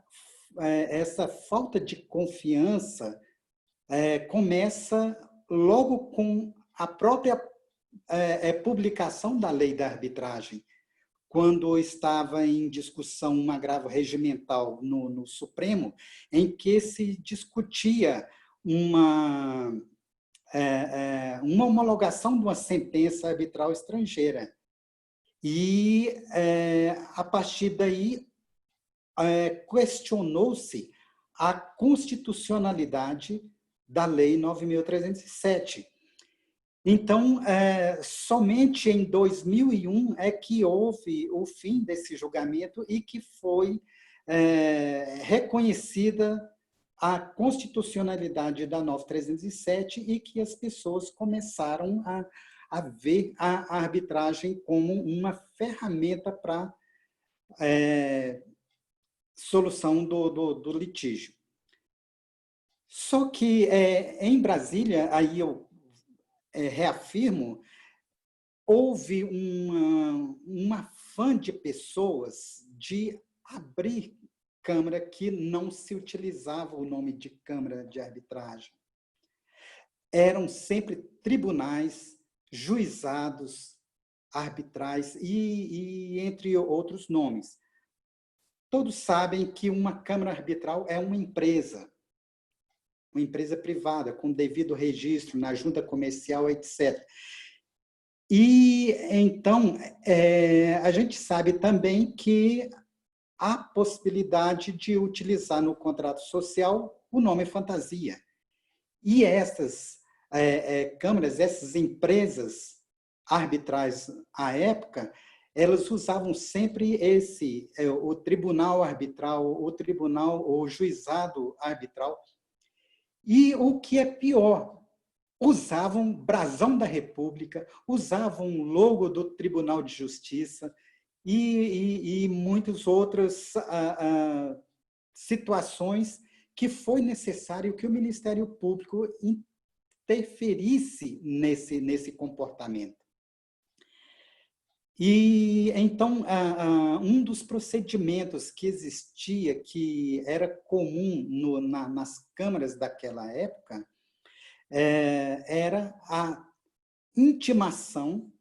falta de confiança começa logo com a própria publicação da lei da arbitragem, quando estava em discussão um agravo regimental no Supremo, em que se discutia uma homologação de uma sentença arbitral estrangeira. E, a partir daí, questionou-se a constitucionalidade da Lei 9.307. Então, somente em 2001 é que houve o fim desse julgamento e que foi reconhecida a constitucionalidade da 9.307 e que as pessoas começaram a ver a arbitragem como uma ferramenta para solução do litígio. Só que em Brasília, aí eu reafirmo, houve um afã de pessoas de abrir Câmara que não se utilizava o nome de Câmara de Arbitragem. Eram sempre tribunais, juizados, arbitrais e entre outros nomes. Todos sabem que uma Câmara Arbitral é uma empresa privada, com devido registro na junta comercial, etc. E, então, a gente sabe também que há possibilidade de utilizar no contrato social o nome fantasia. E essas câmaras, essas empresas arbitrais à época, elas usavam sempre o tribunal arbitral, o juizado arbitral. E o que é pior, usavam brasão da República, usavam o logo do Tribunal de Justiça e muitas outras situações que foi necessário que o Ministério Público interferisse nesse comportamento. E, então, um dos procedimentos que existia, que era comum nas câmaras daquela época, era a intimação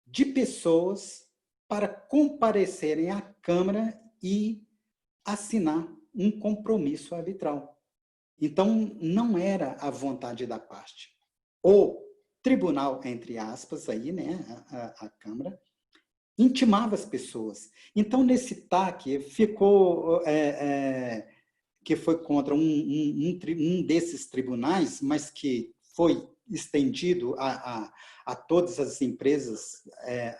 de pessoas para comparecerem à Câmara e assinar um compromisso arbitral. Então, não era a vontade da parte. O tribunal, entre aspas, aí, né, a Câmara, intimava as pessoas. Então, nesse TAC, ficou, que foi contra um desses tribunais, mas que foi estendido a todas as empresas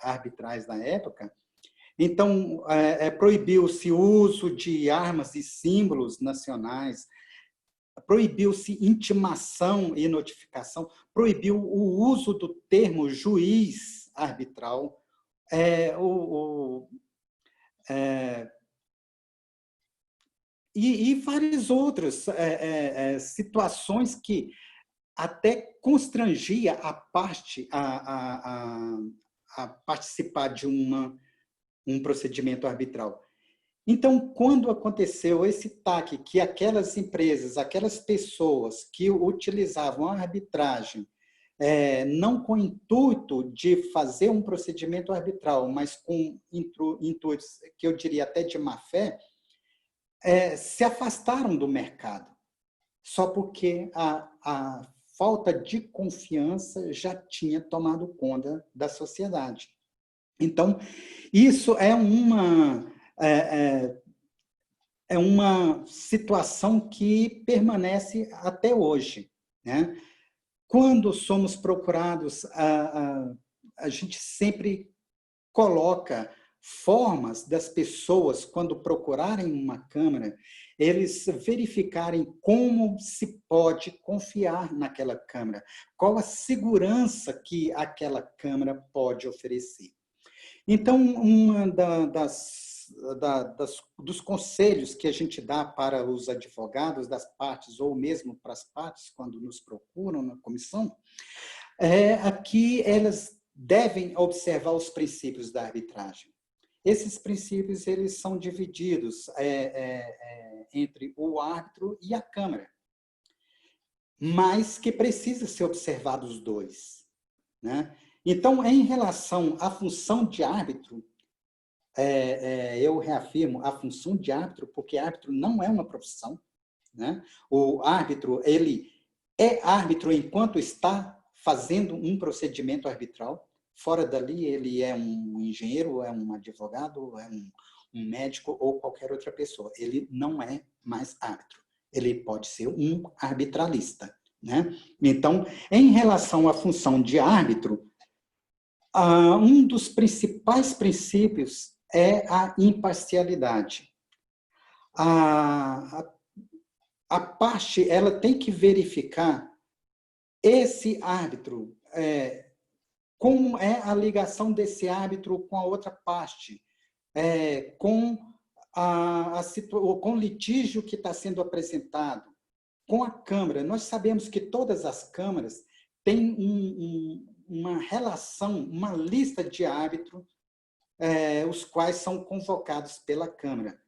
arbitrais da época. Então, proibiu-se o uso de armas e símbolos nacionais, proibiu-se intimação e notificação, proibiu o uso do termo juiz arbitral, e várias outras situações que até constrangia a parte a participar de uma um procedimento arbitral. Então, quando aconteceu esse TAC, que aquelas empresas, aquelas pessoas que utilizavam a arbitragem, não com o intuito de fazer um procedimento arbitral, mas com intuitos, que eu diria até de má fé, se afastaram do mercado, só porque a falta de confiança já tinha tomado conta da sociedade. Então, isso é uma situação que permanece até hoje, né? Quando somos procurados, a gente sempre coloca formas das pessoas, quando procurarem uma câmara, eles verificarem como se pode confiar naquela câmara, qual a segurança que aquela câmara pode oferecer. Então, uma dos conselhos que a gente dá para os advogados das partes, ou mesmo para as partes, quando nos procuram na comissão, que elas devem observar os princípios da arbitragem. Esses princípios eles são divididos entre o árbitro e a Câmara, mas que precisa ser observado os dois, né? Então, em relação à função de árbitro, eu reafirmo a função de árbitro, porque árbitro não é uma profissão, né? O árbitro, ele é árbitro enquanto está fazendo um procedimento arbitral. Fora dali, ele é um engenheiro, é um advogado, é um médico ou qualquer outra pessoa. Ele não é mais árbitro. Ele pode ser um arbitralista, né? Então, em relação à função de árbitro, um dos principais princípios é a imparcialidade. A parte ela tem que verificar esse árbitro, como é a ligação desse árbitro com a outra parte, com o litígio que está sendo apresentado, com a Câmara. Nós sabemos que todas as câmaras têm uma relação, uma lista de árbitros, os quais são convocados pela Câmara.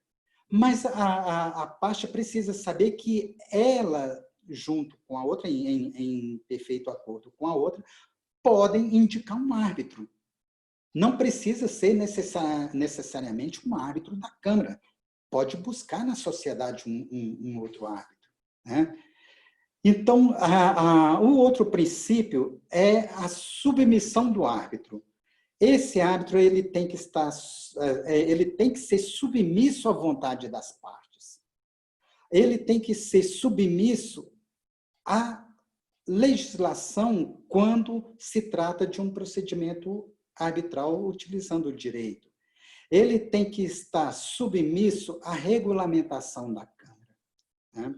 Mas a parte precisa saber que ela, junto com a outra, em perfeito acordo com a outra, podem indicar um árbitro. Não precisa ser necessariamente um árbitro da Câmara. Pode buscar na sociedade um outro árbitro, né? Então, o outro princípio é a submissão do árbitro. Esse árbitro ele tem que ser submisso à vontade das partes. Ele tem que ser submisso à legislação quando se trata de um procedimento arbitral utilizando o direito. Ele tem que estar submisso à regulamentação da Câmara, né?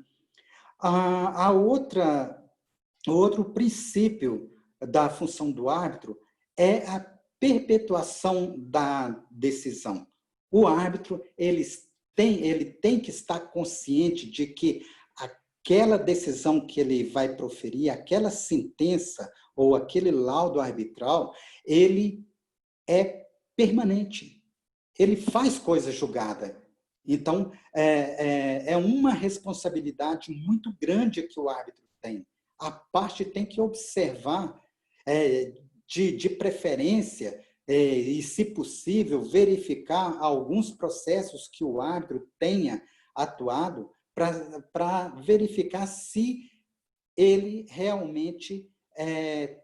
O outro princípio da função do árbitro é a perpetuação da decisão. O árbitro ele tem que estar consciente de que aquela decisão que ele vai proferir, aquela sentença ou aquele laudo arbitral, ele é permanente. Ele faz coisa julgada. Então, é uma responsabilidade muito grande que o árbitro tem. A parte tem que observar, de preferência, e, se possível, verificar alguns processos que o árbitro tenha atuado para verificar se ele realmente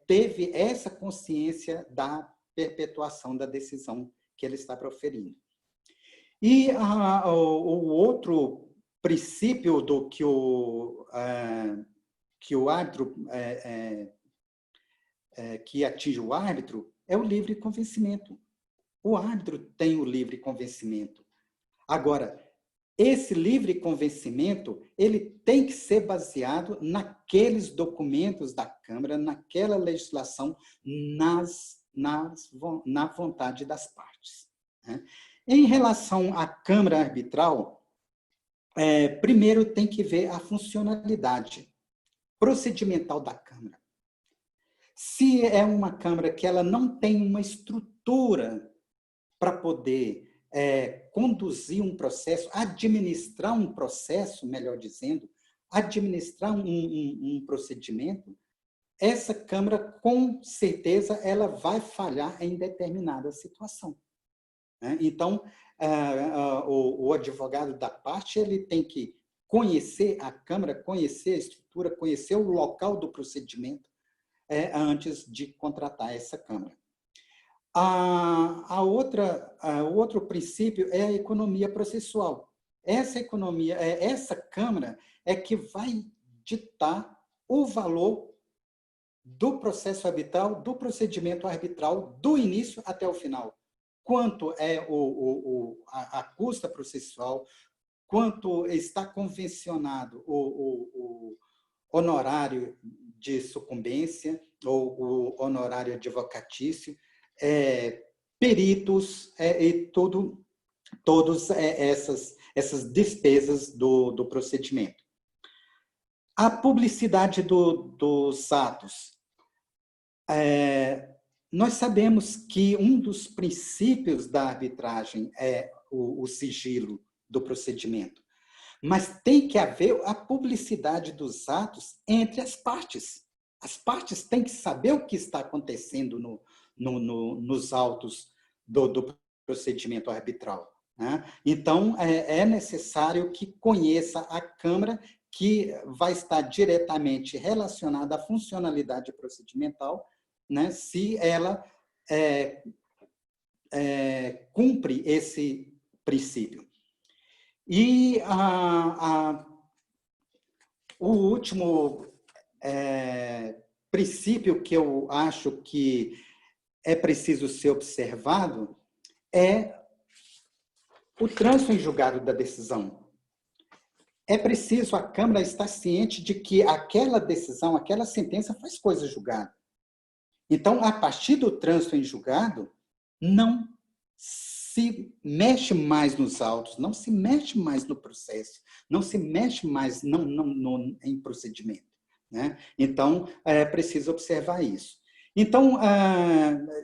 teve essa consciência da perpetuação da decisão que ele está proferindo. E o outro princípio do que o árbitro, que atinge o árbitro, é o livre convencimento. O árbitro tem o livre convencimento. Agora, esse livre convencimento, ele tem que ser baseado naqueles documentos da Câmara, naquela legislação, na vontade das partes, né? Em relação à Câmara Arbitral, primeiro tem que ver a funcionalidade procedimental da Câmara. Se é uma Câmara que ela não tem uma estrutura para poder conduzir um processo, administrar um processo, melhor dizendo, administrar um procedimento, essa Câmara, com certeza, ela vai falhar em determinada situação. Né? Então, o advogado da parte ele tem que conhecer a Câmara, conhecer a estrutura, conhecer o local do procedimento antes de contratar essa Câmara. O outro princípio é a economia processual. Essa Câmara é que vai ditar o valor do processo arbitral, do procedimento arbitral, do início até o final. Quanto é a custa processual, quanto está convencionado o honorário de sucumbência ou o honorário advocatício, peritos e todas essas despesas do procedimento. A publicidade dos atos. Nós sabemos que um dos princípios da arbitragem é o sigilo do procedimento, mas tem que haver a publicidade dos atos entre as partes. As partes têm que saber o que está acontecendo nos autos do procedimento arbitral. Né? Então, é necessário que conheça a Câmara, que vai estar diretamente relacionada à funcionalidade procedimental, né, se ela cumpre esse princípio. E o último princípio que eu acho que é preciso ser observado é o trânsito em julgado da decisão. É preciso a Câmara estar ciente de que aquela decisão, aquela sentença faz coisa julgada. Então, a partir do trânsito em julgado, não se mexe mais nos autos, não se mexe mais no processo, não se mexe mais em procedimento. Né? Então, é preciso observar isso. Então,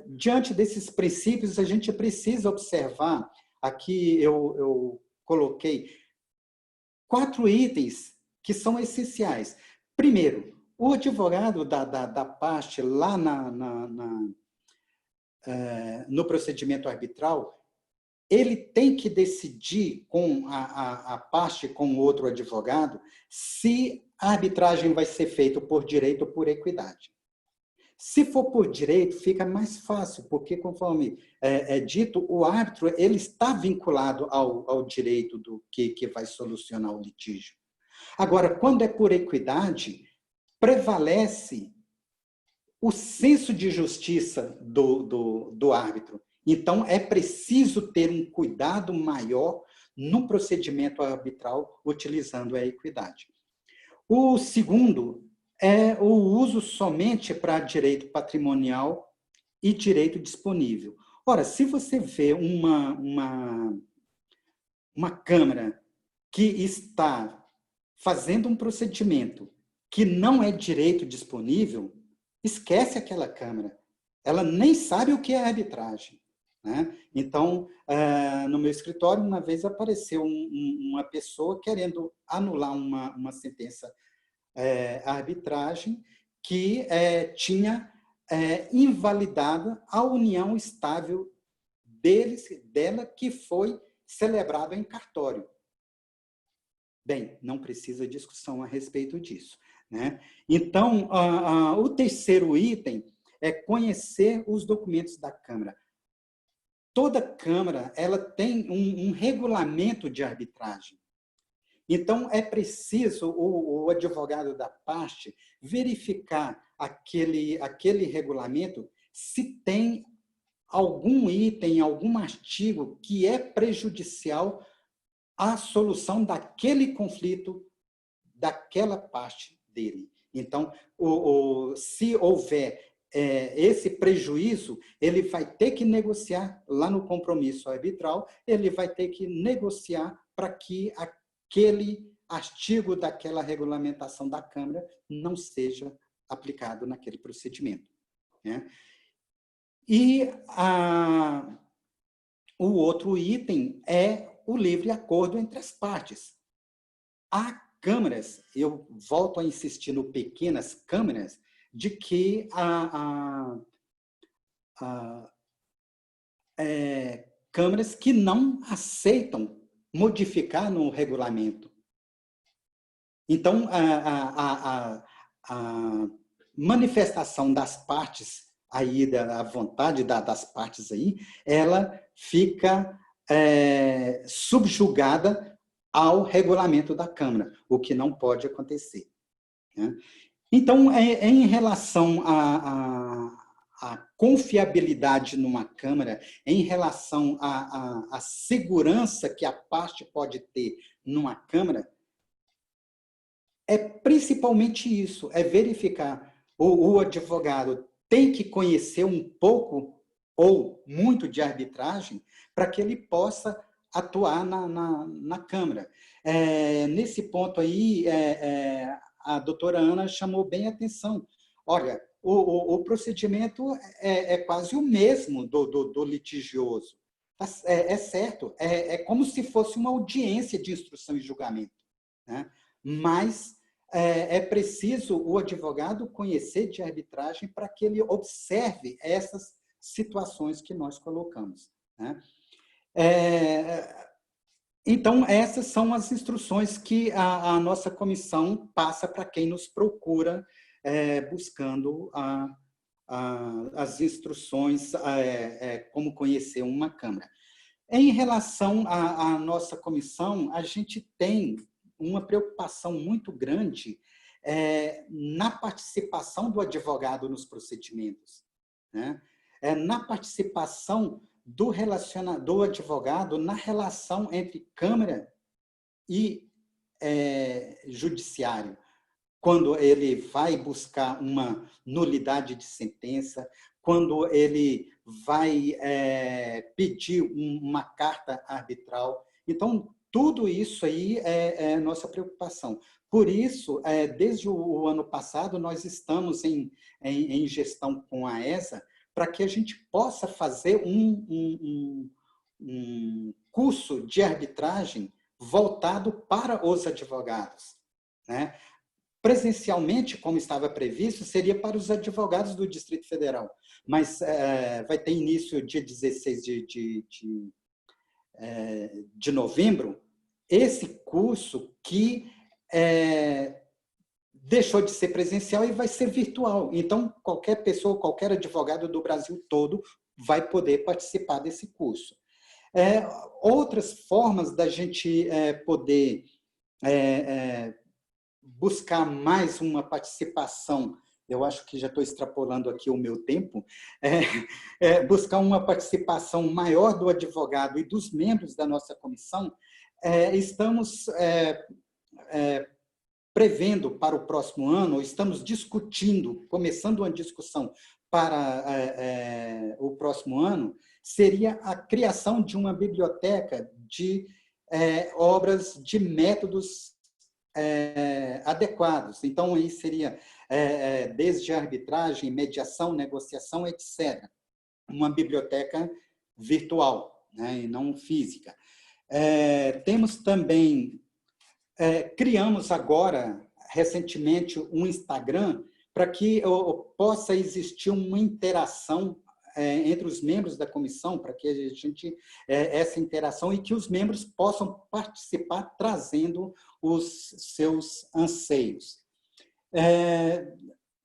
diante desses princípios, a gente precisa observar, aqui eu coloquei 4 itens que são essenciais. Primeiro, o advogado da parte lá no procedimento arbitral, ele tem que decidir com a parte, com o outro advogado, se a arbitragem vai ser feita por direito ou por equidade. Se for por direito, fica mais fácil, porque, conforme é dito, o árbitro ele está vinculado ao direito do que vai solucionar o litígio. Agora, quando é por equidade, prevalece o senso de justiça do árbitro. Então, é preciso ter um cuidado maior no procedimento arbitral, utilizando a equidade. O segundo é o uso somente para direito patrimonial e direito disponível. Ora, se você vê uma Câmara que está fazendo um procedimento que não é direito disponível, esquece aquela Câmara. Ela nem sabe o que é arbitragem. Né? Então, no meu escritório, uma vez apareceu uma pessoa querendo anular uma sentença arbitragem que tinha invalidado a união estável dela, que foi celebrada em cartório. Bem, não precisa discussão a respeito disso. Né? Então, o terceiro item é conhecer os documentos da Câmara. Toda Câmara ela tem um regulamento de arbitragem. Então, é preciso o advogado da parte verificar aquele regulamento se tem algum item, algum artigo que é prejudicial à solução daquele conflito daquela parte dele. Então, se houver esse prejuízo, ele vai ter que negociar lá no compromisso arbitral, ele vai ter que negociar para que aquele artigo daquela regulamentação da Câmara não seja aplicado naquele procedimento. Né? E o outro item é o livre acordo entre as partes. Há câmaras, eu volto a insistir no pequenas câmaras, de que câmaras que não aceitam modificar no regulamento. Então, a manifestação das partes aí, a vontade das partes aí, ela fica subjugada ao regulamento da Câmara, o que não pode acontecer, né? Então, em relação à confiabilidade numa Câmara, em relação à segurança que a parte pode ter numa Câmara, é principalmente isso, é verificar. O advogado tem que conhecer um pouco ou muito de arbitragem para que ele possa atuar na Câmara. Nesse ponto aí, a doutora Ana chamou bem a atenção. Olha, o procedimento é quase o mesmo do litigioso. É certo, é como se fosse uma audiência de instrução e julgamento, né? Mas é preciso o advogado conhecer de arbitragem para que ele observe essas situações que nós colocamos, né? Então, essas são as instruções que a nossa comissão passa para quem nos procura buscando as instruções, como conhecer uma Câmara. Em relação à nossa comissão, a gente tem uma preocupação muito grande na participação do advogado nos procedimentos, né? Na participação do advogado na relação entre Câmara e Judiciário, quando ele vai buscar uma nulidade de sentença, quando ele vai pedir uma carta arbitral. Então, tudo isso aí é nossa preocupação. Por isso, desde o ano passado, nós estamos em gestão com a ESA, para que a gente possa fazer um curso de arbitragem voltado para os advogados, né? Presencialmente, como estava previsto, seria para os advogados do Distrito Federal, mas vai ter início dia 16 de novembro, esse curso que deixou de ser presencial e vai ser virtual. Então, qualquer pessoa, qualquer advogado do Brasil todo vai poder participar desse curso. Outras formas da gente poder buscar mais uma participação, eu acho que já estou extrapolando aqui o meu tempo, buscar uma participação maior do advogado e dos membros da nossa comissão. Estamos prevendo para o próximo ano, estamos discutindo, começando uma discussão para o próximo ano, seria a criação de uma biblioteca de obras de métodos adequados. Então, aí seria desde arbitragem, mediação, negociação, etc. Uma biblioteca virtual, né, e não física. Temos também, criamos agora, recentemente, um Instagram para que possa existir uma interação entre os membros da comissão, para que a gente, essa interação e que os membros possam participar trazendo os seus anseios.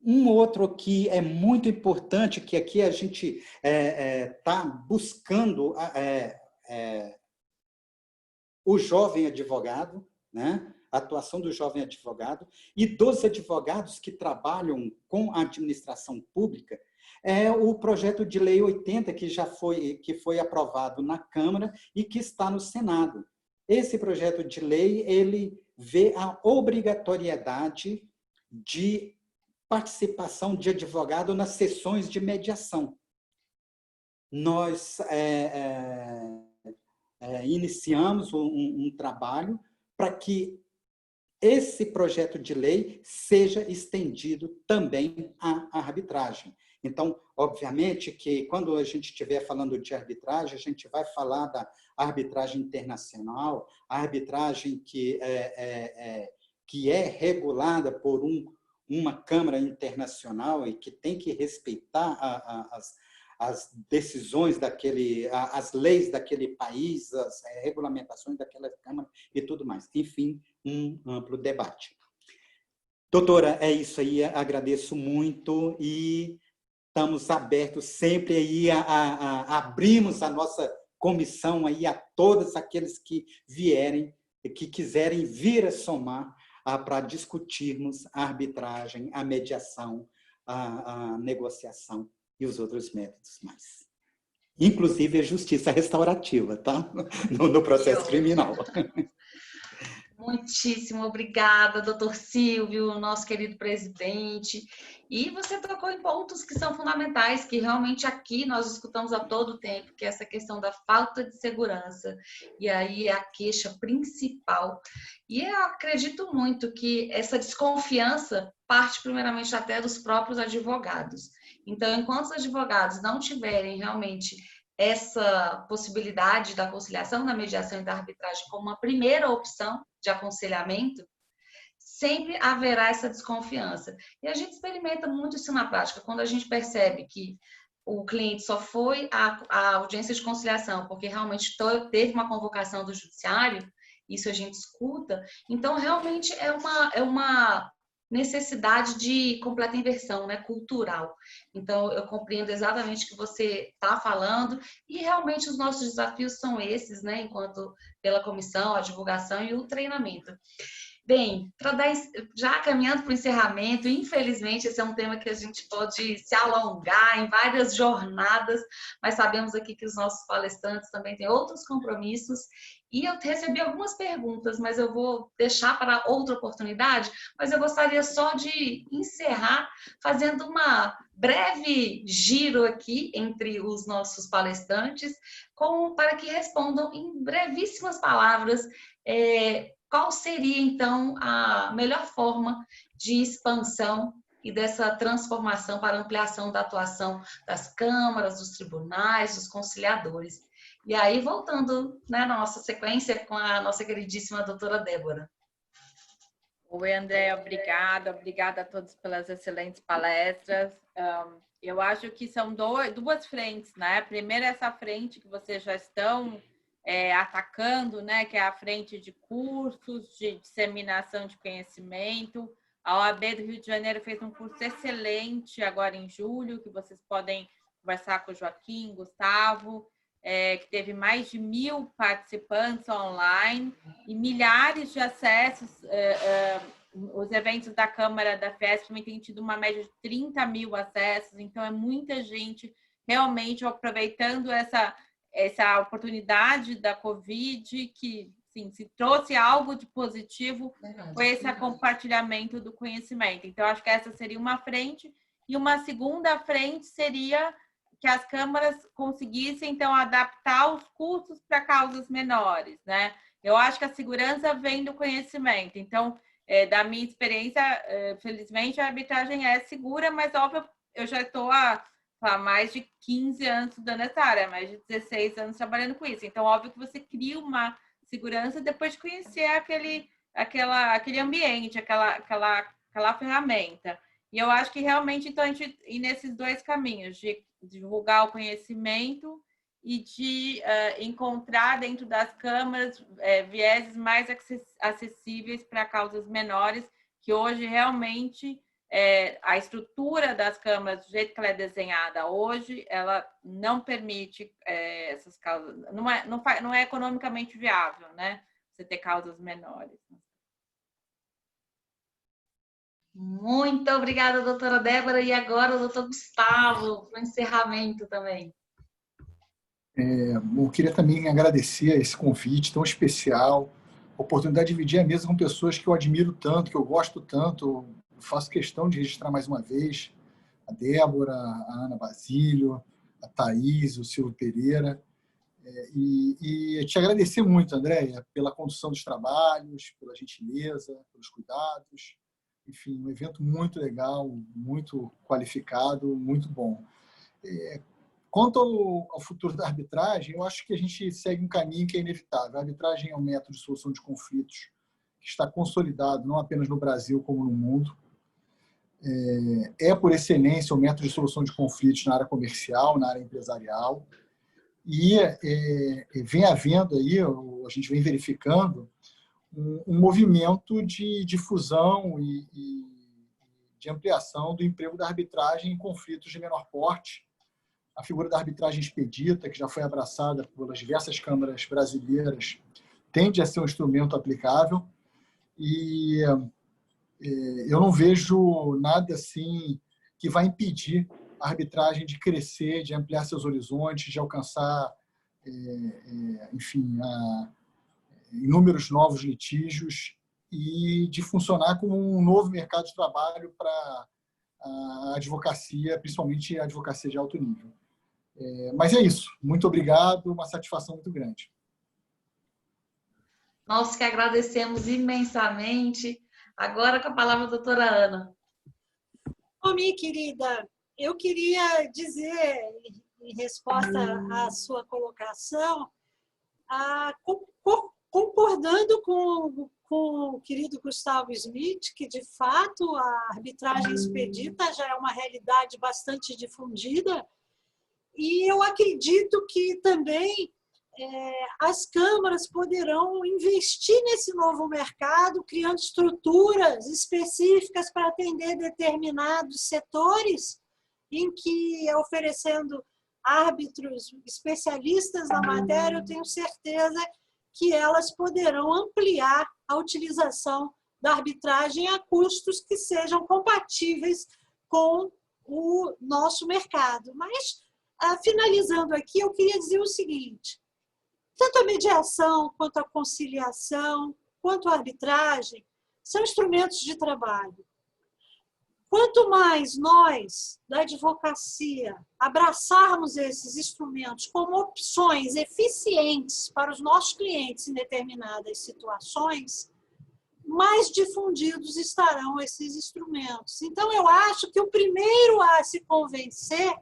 Um outro que é muito importante, que aqui a gente está buscando o jovem advogado, né? A atuação do jovem advogado e dos advogados que trabalham com a administração pública, o projeto de lei 80, que foi aprovado na Câmara e que está no Senado. Esse projeto de lei, ele vê a obrigatoriedade de participação de advogado nas sessões de mediação. Nós iniciamos um trabalho para que esse projeto de lei seja estendido também à arbitragem. Então, obviamente que quando a gente estiver falando de arbitragem, a gente vai falar da arbitragem internacional, a arbitragem que é regulada por uma Câmara Internacional e que tem que respeitar as decisões as leis daquele país, as regulamentações daquela Câmara e tudo mais. Enfim, um amplo debate. Doutora, é isso aí, agradeço muito e estamos abertos sempre aí abrimos a nossa comissão aí a todos aqueles que vierem, que quiserem vir a somar para discutirmos a arbitragem, a mediação, a negociação e os outros métodos mais. Inclusive a justiça restaurativa, tá? No processo criminal. Muitíssimo obrigada, doutor Silvio, nosso querido presidente. E você tocou em pontos que são fundamentais, que realmente aqui nós escutamos a todo tempo, que é essa questão da falta de segurança. E aí é a queixa principal. E eu acredito muito que essa desconfiança parte primeiramente até dos próprios advogados. Então, enquanto os advogados não tiverem realmente essa possibilidade da conciliação, da mediação e da arbitragem como uma primeira opção de aconselhamento, sempre haverá essa desconfiança. E a gente experimenta muito isso na prática, quando a gente percebe que o cliente só foi à audiência de conciliação porque realmente teve uma convocação do judiciário, isso a gente escuta, então realmente é uma necessidade de completa inversão, né, cultural. Então, eu compreendo exatamente o que você está falando e realmente os nossos desafios são esses, né, enquanto pela comissão, a divulgação e o treinamento. Bem, já caminhando para o encerramento, infelizmente esse é um tema que a gente pode se alongar em várias jornadas, mas sabemos aqui que os nossos palestrantes também têm outros compromissos e eu recebi algumas perguntas, mas eu vou deixar para outra oportunidade, mas eu gostaria só de encerrar fazendo uma breve giro aqui entre os nossos palestrantes, para que respondam em brevíssimas palavras qual seria, então, a melhor forma de expansão e dessa transformação para ampliação da atuação das câmaras, dos tribunais, dos conciliadores. E aí, voltando, né, na nossa sequência com a nossa queridíssima doutora Débora. Oi, André, obrigada a todos pelas excelentes palestras. Eu acho que são duas frentes, né? Primeiro, essa frente que vocês já estão atacando, né, que é a frente de cursos, de disseminação de conhecimento. A OAB do Rio de Janeiro fez um curso excelente agora em julho, que vocês podem conversar com o Joaquim, Gustavo, que teve mais de 1.000 participantes online e milhares de acessos. Os eventos da Câmara da Fiesp também têm tido uma média de 30.000 acessos, então é muita gente realmente aproveitando essa oportunidade da Covid, que sim, se trouxe algo de positivo com esse compartilhamento do conhecimento. Então, acho que essa seria uma frente. E uma segunda frente seria que as câmaras conseguissem, então, adaptar os custos para causas menores, né? Eu acho que a segurança vem do conhecimento. Então, da minha experiência, felizmente, a arbitragem é segura, mas, óbvio, eu já estou há mais de 15 anos estudando essa área, mais de 16 anos trabalhando com isso. Então, óbvio que você cria uma segurança depois de conhecer aquele ambiente, aquela ferramenta. E eu acho que realmente, então, a gente ir nesses dois caminhos, de divulgar o conhecimento e de encontrar dentro das câmaras vieses mais acessíveis para causas menores, que hoje realmente a estrutura das câmaras, do jeito que ela é desenhada hoje, ela não permite essas causas, não é economicamente viável, né? Você ter causas menores. Muito obrigada, doutora Débora. E agora o doutor Gustavo, para o encerramento também. Eu queria também agradecer esse convite tão especial, a oportunidade de dividir a mesa com pessoas que eu admiro tanto, que eu gosto tanto. Eu faço questão de registrar mais uma vez a Débora, a Ana Basílio, a Thaís, o Silvio Pereira. E te agradecer muito, Andréia, pela condução dos trabalhos, pela gentileza, pelos cuidados. enfim, um evento muito legal, muito qualificado, muito bom. Quanto ao futuro da arbitragem, eu acho que a gente segue um caminho que é inevitável. A arbitragem é um método de solução de conflitos que está consolidado não apenas no Brasil, como no mundo. Por excelência, o método de solução de conflitos na área comercial, na área empresarial. E vem havendo aí, a gente vem verificando, um movimento de difusão e de ampliação do emprego da arbitragem em conflitos de menor porte. A figura da arbitragem expedita, que já foi abraçada pelas diversas câmaras brasileiras, tende a ser um instrumento aplicável. E eu não vejo nada assim que vai impedir a arbitragem de crescer, de ampliar seus horizontes, de alcançar, enfim, inúmeros novos litígios e de funcionar como um novo mercado de trabalho para a advocacia, principalmente a advocacia de alto nível. Mas é isso. Muito obrigado, uma satisfação muito grande. Nós que agradecemos imensamente. Agora com a palavra a doutora Ana. Minha querida, eu queria dizer, em resposta à sua colocação, concordando com o querido Gustavo Smith, que, de fato, a arbitragem expedita já é uma realidade bastante difundida, e eu acredito que também as câmaras poderão investir nesse novo mercado, criando estruturas específicas para atender determinados setores, em que, oferecendo árbitros especialistas na matéria, eu tenho certeza que elas poderão ampliar a utilização da arbitragem a custos que sejam compatíveis com o nosso mercado. Mas, finalizando aqui, eu queria dizer o seguinte: tanto a mediação, quanto a conciliação, quanto a arbitragem, são instrumentos de trabalho. Quanto mais nós, da advocacia, abraçarmos esses instrumentos como opções eficientes para os nossos clientes em determinadas situações, mais difundidos estarão esses instrumentos. Então, eu acho que o primeiro a se convencer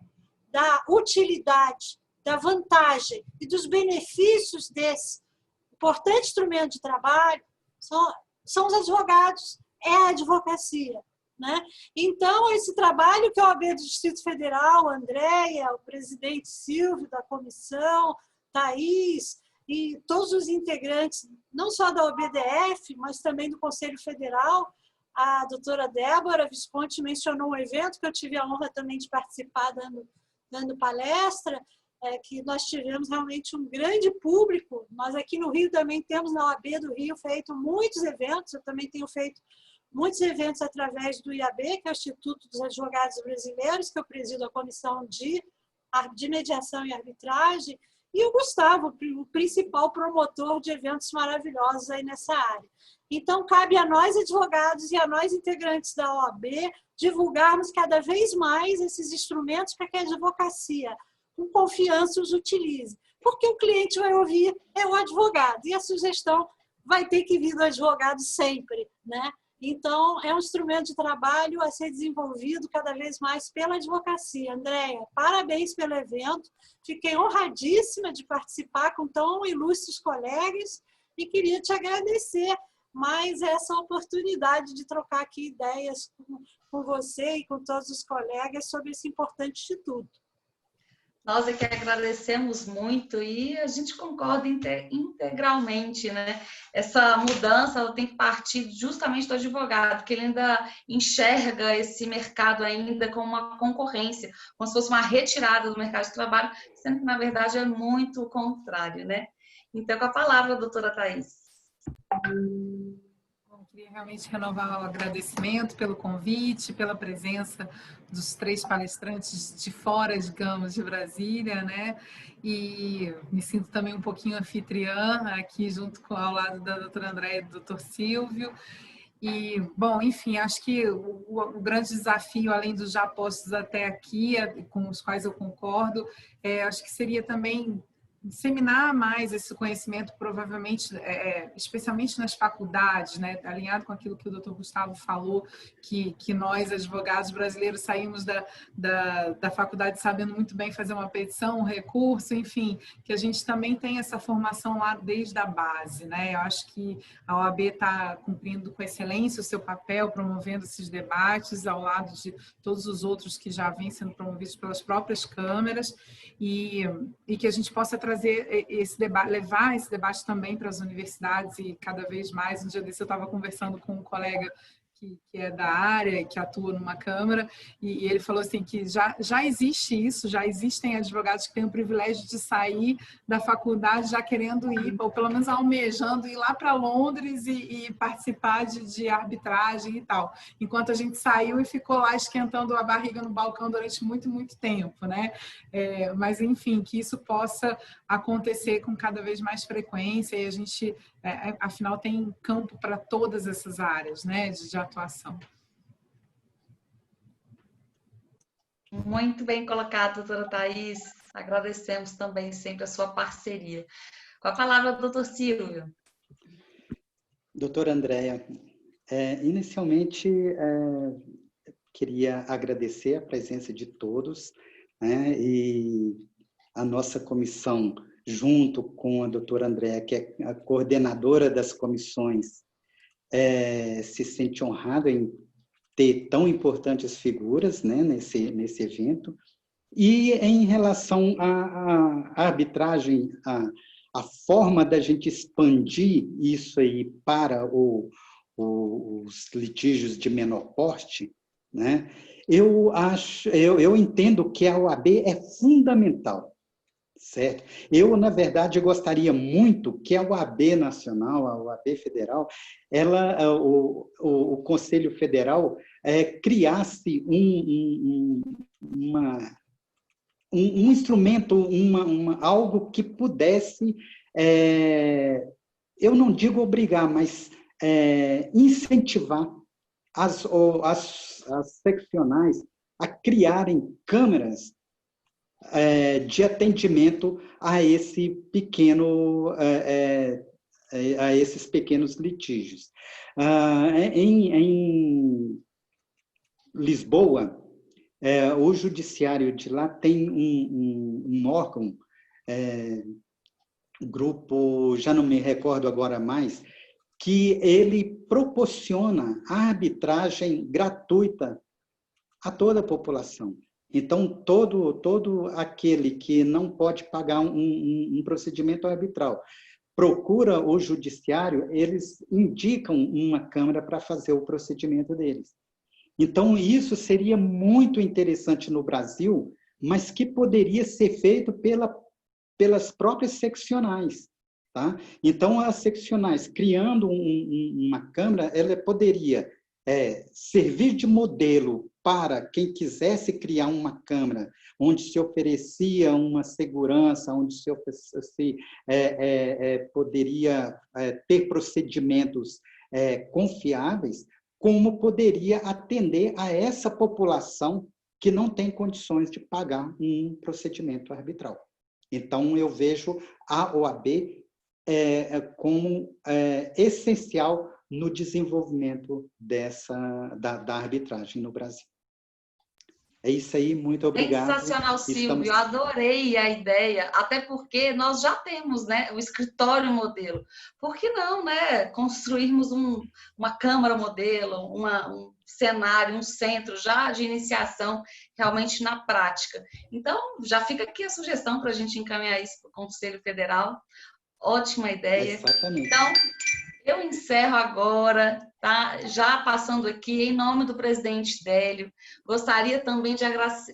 da utilidade, da vantagem e dos benefícios desse importante instrumento de trabalho são os advogados, é a advocacia. Né? Então, esse trabalho que a OAB do Distrito Federal, a Andréia, o presidente Silvio da comissão, Thaís e todos os integrantes, não só da OBDF, mas também do Conselho Federal, a doutora Débora Visconti mencionou um evento que eu tive a honra também de participar dando palestra, que nós tivemos realmente um grande público. Nós aqui no Rio também temos, na OAB do Rio, feito muitos eventos, eu também tenho feito muitos eventos através do IAB, que é o Instituto dos Advogados Brasileiros, que eu presido a comissão de mediação e arbitragem, e o Gustavo, o principal promotor de eventos maravilhosos aí nessa área. Então, cabe a nós, advogados, e a nós, integrantes da OAB, divulgarmos cada vez mais esses instrumentos para que a advocacia, com confiança, os utilize. Porque o cliente vai ouvir o advogado, e a sugestão vai ter que vir do advogado sempre, né? Então, é um instrumento de trabalho a ser desenvolvido cada vez mais pela advocacia. Andréia, parabéns pelo evento. Fiquei honradíssima de participar com tão ilustres colegas e queria te agradecer mais essa oportunidade de trocar aqui ideias com você e com todos os colegas sobre esse importante instituto. Nós é que agradecemos muito e a gente concorda integralmente, né? Essa mudança ela tem que partir justamente do advogado, que ele ainda enxerga esse mercado ainda como uma concorrência, como se fosse uma retirada do mercado de trabalho, sendo que, na verdade, é muito o contrário, né? Então, com a palavra, doutora Thaís. Queria realmente renovar o agradecimento pelo convite, pela presença dos 3 palestrantes de fora, digamos, de Brasília, né? E me sinto também um pouquinho anfitriã aqui ao lado da doutora Andréia e do doutor Silvio. E, bom, enfim, acho que o grande desafio, além dos já postos até aqui, com os quais eu concordo, acho que seria também disseminar mais esse conhecimento, provavelmente, especialmente nas faculdades, né? Alinhado com aquilo que o Dr. Gustavo falou, que nós, advogados brasileiros, saímos da faculdade sabendo muito bem fazer uma petição, um recurso, enfim, que a gente também tem essa formação lá desde a base, né? Eu acho que a OAB está cumprindo com excelência o seu papel, promovendo esses debates ao lado de todos os outros que já vêm sendo promovidos pelas próprias câmeras, e que a gente possa trazer esse debate, levar esse debate também para as universidades e cada vez mais. Um dia desse eu estava conversando com um colega que é da área, que atua numa câmara, e ele falou assim que já existe isso, já existem advogados que têm o privilégio de sair da faculdade já querendo ir, ou pelo menos almejando ir lá para Londres e participar de arbitragem e tal, enquanto a gente saiu e ficou lá esquentando a barriga no balcão durante muito, muito tempo, né? Mas, enfim, que isso possa acontecer com cada vez mais frequência, e a gente, afinal, tem campo para todas essas áreas, né, de atuação. Muito bem colocado, doutora Thais. Agradecemos também sempre a sua parceria. Com a palavra, doutor Silvio. Doutora Andréia, inicialmente queria agradecer a presença de todos, né, e a nossa comissão, junto com a doutora Andréia, que é a coordenadora das comissões, se sente honrada em ter tão importantes figuras, né, nesse evento. E em relação à arbitragem, a forma da gente expandir isso aí para os litígios de menor porte, né, eu entendo que a OAB é fundamental, certo? Eu, na verdade, gostaria muito que a OAB Nacional, a OAB Federal, o Conselho Federal criasse um instrumento, algo que pudesse, eu não digo obrigar, mas incentivar as seccionais a criarem câmeras de atendimento a esses pequenos litígios. Em Lisboa, o judiciário de lá tem um órgão, grupo, já não me recordo agora mais, que ele proporciona a arbitragem gratuita a toda a população. Então, todo aquele que não pode pagar um procedimento arbitral procura o judiciário, eles indicam uma câmara para fazer o procedimento deles. Então, isso seria muito interessante no Brasil, mas que poderia ser feito pelas próprias seccionais. Tá? Então, as seccionais, criando uma câmara, ela poderia servir de modelo para quem quisesse criar uma câmara onde se oferecia uma segurança, onde se poderia ter procedimentos confiáveis, como poderia atender a essa população que não tem condições de pagar um procedimento arbitral. Então, eu vejo a OAB como essencial no desenvolvimento da arbitragem no Brasil. É isso aí, muito obrigado. Sensacional, Silvio. Eu adorei a ideia, até porque nós já temos, né, o escritório modelo. Por que não, né, construirmos uma câmara modelo, um cenário, um centro já de iniciação realmente na prática? Então, já fica aqui a sugestão para a gente encaminhar isso para o Conselho Federal. Ótima ideia. Exatamente. Então, eu encerro agora, tá? Já passando aqui, em nome do presidente Délio, gostaria também de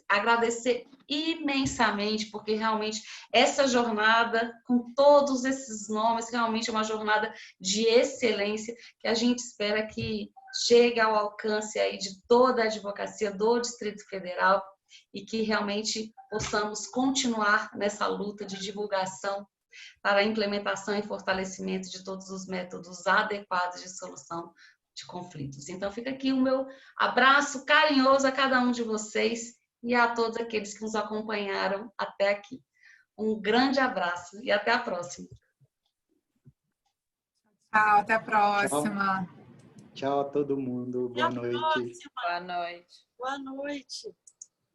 agradecer imensamente, porque realmente essa jornada, com todos esses nomes, realmente é uma jornada de excelência, que a gente espera que chegue ao alcance aí de toda a advocacia do Distrito Federal e que realmente possamos continuar nessa luta de divulgação para a implementação e fortalecimento de todos os métodos adequados de solução de conflitos. Então, fica aqui o meu abraço carinhoso a cada um de vocês e a todos aqueles que nos acompanharam até aqui. Um grande abraço e até a próxima. Tchau, até a próxima. Tchau a todo mundo. Boa noite. Boa noite. Boa noite.